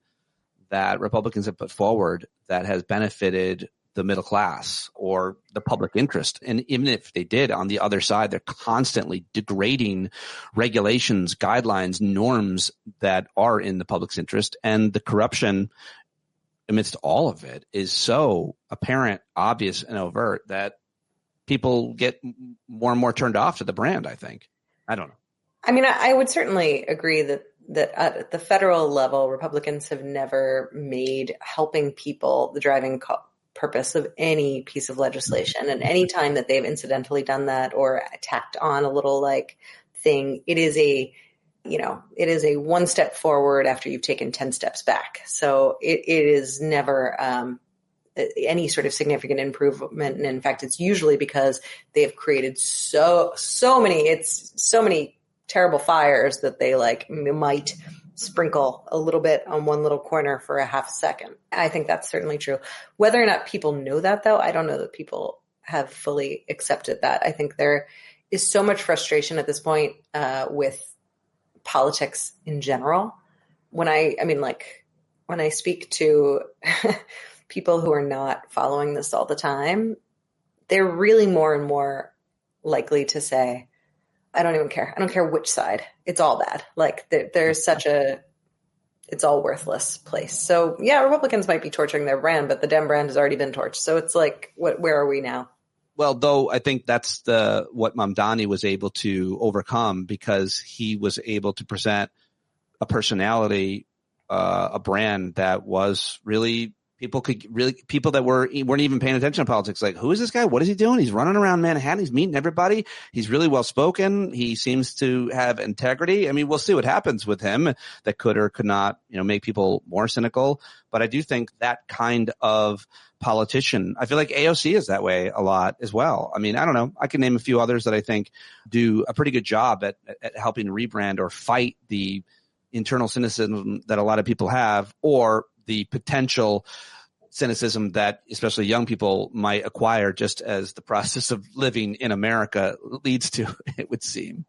that Republicans have put forward that has benefited the middle class or the public interest. And even if they did, on the other side, they're constantly degrading regulations, guidelines, norms that are in the public's interest. And the corruption amidst all of it is so apparent, obvious, and overt that people get more and more turned off to the brand, I think. I don't know. I mean, I would certainly agree that at the federal level, Republicans have never made helping people the driving purpose of any piece of legislation. And any time that they've incidentally done that or tacked on a little thing, it is a one step forward after you've taken 10 steps back. So it is never any sort of significant improvement. And in fact, it's usually because they've created so many terrible fires that they might sprinkle a little bit on one little corner for a half a second. I think that's certainly true. Whether or not people know that, though, I don't know that people have fully accepted that. I think there is so much frustration at this point with politics in general. When I speak to people who are not following this all the time, they're really more and more likely to say, I don't even care. I don't care which side. It's all bad. There's such it's all worthless place. So yeah, Republicans might be torching their brand, but the Dem brand has already been torched. So it's where are we now? Well, though, I think that's what Mamdani was able to overcome, because he was able to present a personality, a brand that was really people that weren't even paying attention to politics. Like, who is this guy? What is he doing? He's running around Manhattan. He's meeting everybody. He's really well spoken. He seems to have integrity. I mean, we'll see what happens with him. That could or could not, make people more cynical. But I do think that kind of politician, I feel like AOC is that way a lot as well. I mean, I don't know. I can name a few others that I think do a pretty good job at helping rebrand or fight the internal cynicism that a lot of people have, or the potential cynicism that especially young people might acquire just as the process of living in America leads to, it would seem.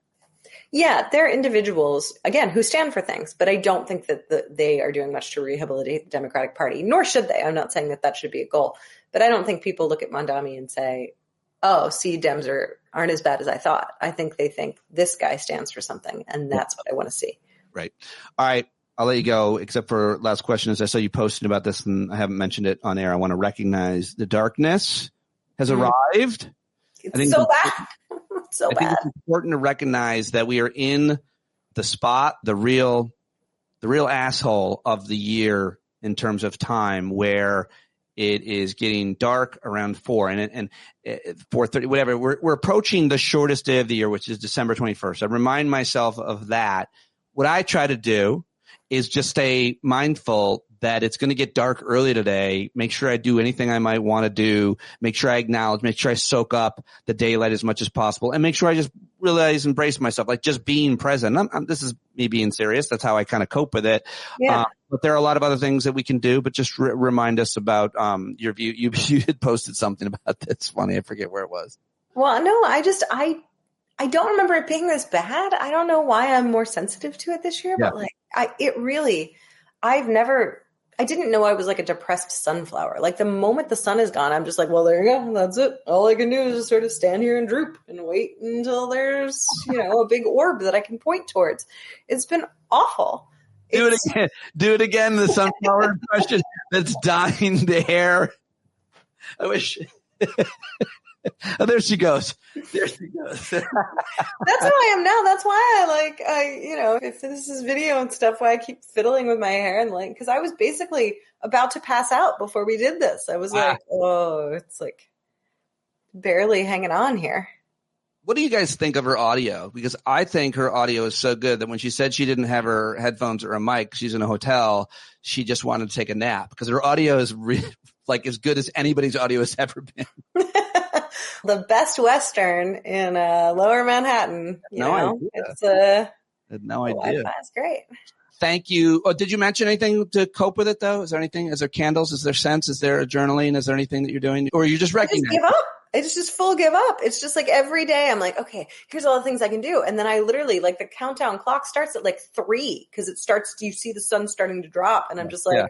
Yeah, they're individuals, again, who stand for things, but I don't think that they are doing much to rehabilitate the Democratic Party, nor should they. I'm not saying that should be a goal, but I don't think people look at Mamdani and say, oh, see, Dems aren't as bad as I thought. I think they think this guy stands for something, and that's what I want to see. Right. All right. I'll let you go, except for last question. As I saw you posting about this, and I haven't mentioned it on air, I want to recognize the darkness has arrived. It's so bad. I think it's important to recognize that we are in the spot, the real asshole of the year in terms of time, where it is getting dark around 4 and 4:30, whatever. We're approaching the shortest day of the year, which is December 21st. I remind myself of that. What I try to do is just stay mindful that it's going to get dark early today. Make sure I do anything I might want to do. Make sure I acknowledge, make sure I soak up the daylight as much as possible, and make sure I just realize, embrace myself, like just being present. This is me being serious. That's how I kind of cope with it. Yeah. But there are a lot of other things that we can do, but just remind us about your view. You had posted something about this. Funny, I forget where it was. Well, no, I don't remember it being this bad. I don't know why I'm more sensitive to it this year, but like I didn't know I was like a depressed sunflower. Like the moment the sun is gone, I'm just like, well, there you go. That's it. All I can do is just sort of stand here and droop and wait until there's, a big orb that I can point towards. It's been awful. Do it again. Do it again. The sunflower impression that's dyeing the hair. I wish. Oh, there she goes. There she goes. That's how I am now. That's why if this is video and stuff, why I keep fiddling with my hair and because I was basically about to pass out before we did this. I was like, oh, it's like barely hanging on here. What do you guys think of her audio? Because I think her audio is so good that when she said she didn't have her headphones or a mic, she's in a hotel, she just wanted to take a nap because her audio is as good as anybody's audio has ever been. The Best Western in Lower Manhattan. It's I had no idea. It's great. Thank you. Oh, did you mention anything to cope with it though? Is there anything? Is there candles? Is there scents? Is there journaling? Is there anything that you're doing, or you just recognizing? Give up. It's just full give up. It's just like every day I'm like, okay, here's all the things I can do, and then I literally the countdown clock starts at 3 because it starts. You see the sun starting to drop, and I'm just like,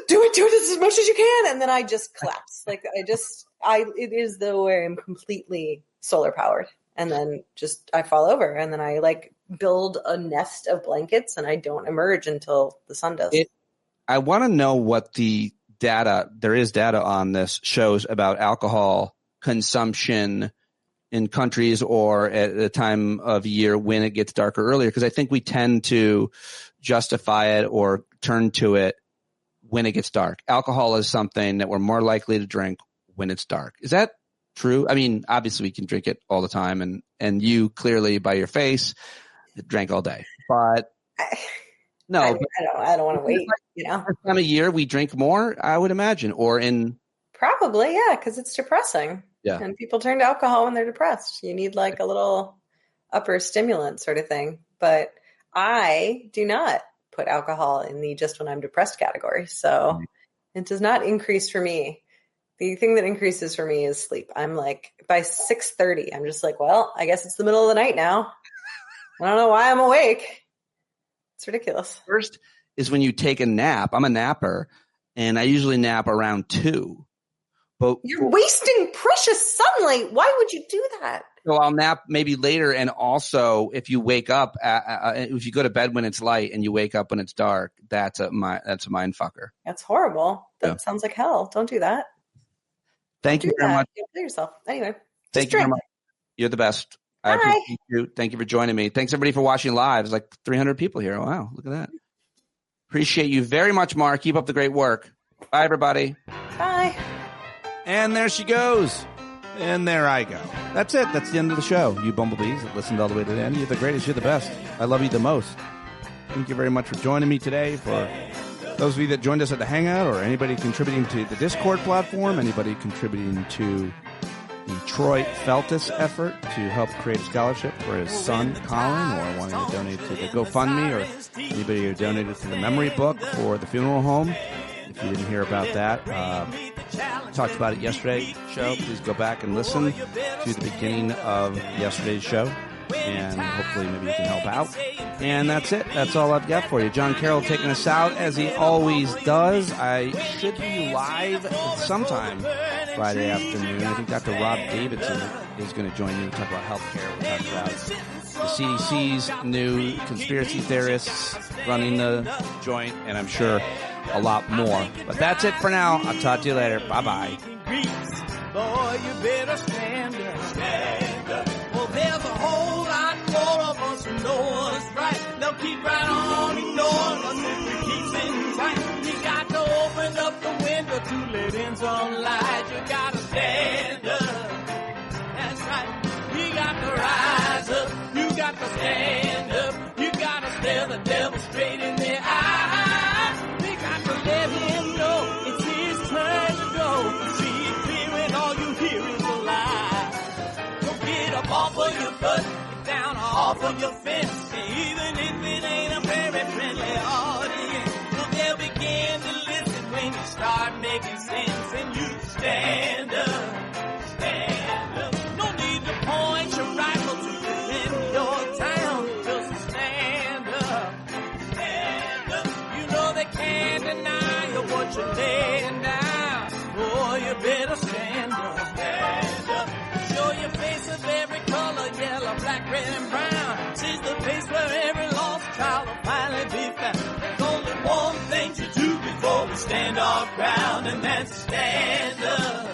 do it as much as you can, and then I just collapse. It is the way I'm completely solar powered. And then I fall over and then I build a nest of blankets and I don't emerge until the sun does. I want to know what there is data on this shows about alcohol consumption in countries or at the time of year when it gets darker earlier. Because I think we tend to justify it or turn to it when it gets dark. Alcohol is something that we're more likely to drink when it's dark. Is that true? I mean, obviously we can drink it all the time and you clearly by your face drank all day, but no, I don't want to wait, this time of year we drink more, I would imagine, or in probably. Yeah. Cause it's depressing. Yeah. And people turn to alcohol when they're depressed. You need a little upper stimulant sort of thing, but I do not put alcohol in the just when I'm depressed category. So it does not increase for me. The thing that increases for me is sleep. I'm by 6:30, I'm just well, I guess it's the middle of the night now. I don't know why I'm awake. It's ridiculous. First is when you take a nap. I'm a napper, and I usually nap around 2. But you're wasting precious sunlight. Why would you do that? So I'll nap maybe later, and also if you wake up, if you go to bed when it's light and you wake up when it's dark, that's a mind fucker. That's horrible. That sounds like hell. Don't do that. Thank you very much. Kill yourself. Anyway, thank you very much. You're the best. I appreciate you. Thank you for joining me. Thanks everybody for watching live. There's 300 people here. Wow, look at that. Appreciate you very much, Maura. Keep up the great work. Bye, everybody. Bye. And there she goes. And there I go. That's it. That's the end of the show. You bumblebees that listened all the way to the end. You're the greatest. You're the best. I love you the most. Thank you very much for joining me today. For those of you that joined us at the Hangout, or anybody contributing to the Discord platform, anybody contributing to the Troy Feltus effort to help create a scholarship for his son, Colin, or wanting to donate to the GoFundMe, or anybody who donated to the memory book for the funeral home. If you didn't hear about that, talked about it yesterday's show. Please go back and listen to the beginning of yesterday's show, and hopefully maybe you can help out. And that's it. That's all I've got for you. Jon Carroll taking us out as he always does. I should be live sometime Friday afternoon. I think Dr. Rob Davidson is going to join me to talk about healthcare. We'll talk about the CDC's new conspiracy theorists running the joint, and I'm sure a lot more. But that's it for now. I'll talk to you later. Bye-bye. Boy, you better stand up. there's a whole lot more of us who know what's right. They'll keep right on ignoring us if we keep sitting tight. You got to open up the window to let in some light. You got to stand up. That's right. You got to rise up. You got to stand up. You got to stare the devil straight in the eye. We got to let him know it's his turn to go. See it clear when all you hear is a lie. Don't get up off of your butt, get down off of your fence. Even if it ain't a very friendly audience, well, they'll begin to listen when you start making sense. And you stand up, stand up. No need to point your rifle to defend your town. Just stand up, stand up. You know they can't deny you what you're laying down. Boy, you better stand up, stand up. Show your face of every color, yellow, black, red, and brown. This is the place where every lost child will finally be found. There's only one thing to do before we stand our ground, and that's stand up,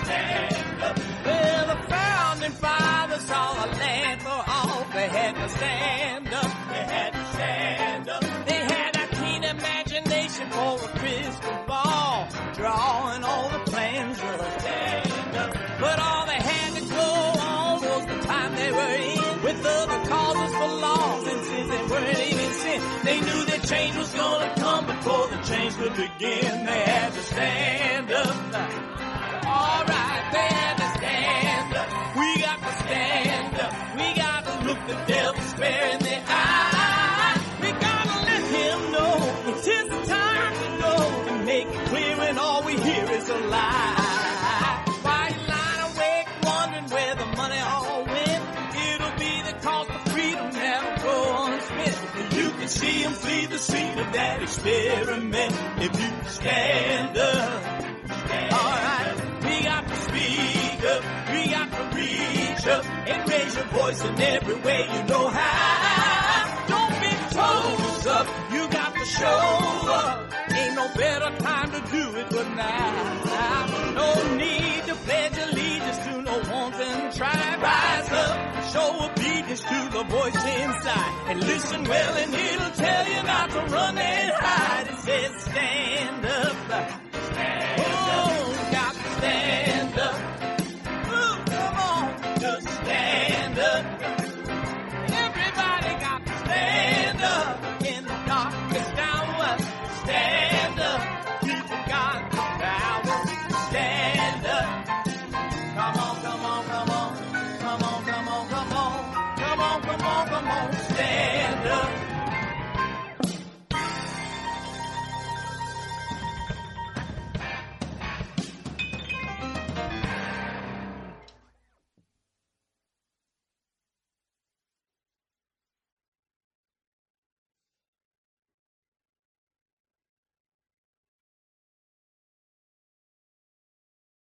stand up. Well, the founding fathers saw a land for all. They had to stand up, they had to stand up. They had a keen imagination for a crystal ball, drawing all the plans of a stand up. But all they had to go on was the time they were in, with other causes for laws, and since they weren't even sin, they knew that change was gonna come before the change could begin. They had to stand up. All right, they had to stand up. We got to stand up. We got to look the devil square in the eye. We gotta let him know it's his time to go, and make it clear when all we hear is a lie. Why you lying awake wondering where the money all went? It'll be the cost of freedom that'll go unspent. You can see him flee the scene of that experiment if you stand up. Alright, we got to speak up, we got to reach up, and raise your voice in every way you know how. Don't be toes up, you got to show up. Ain't no better time to do it but now. No need to pledge allegiance to no wanton tribe. Rise up, show obedience to the voice inside, and listen well and it'll tell you not to run and hide. It says stand up.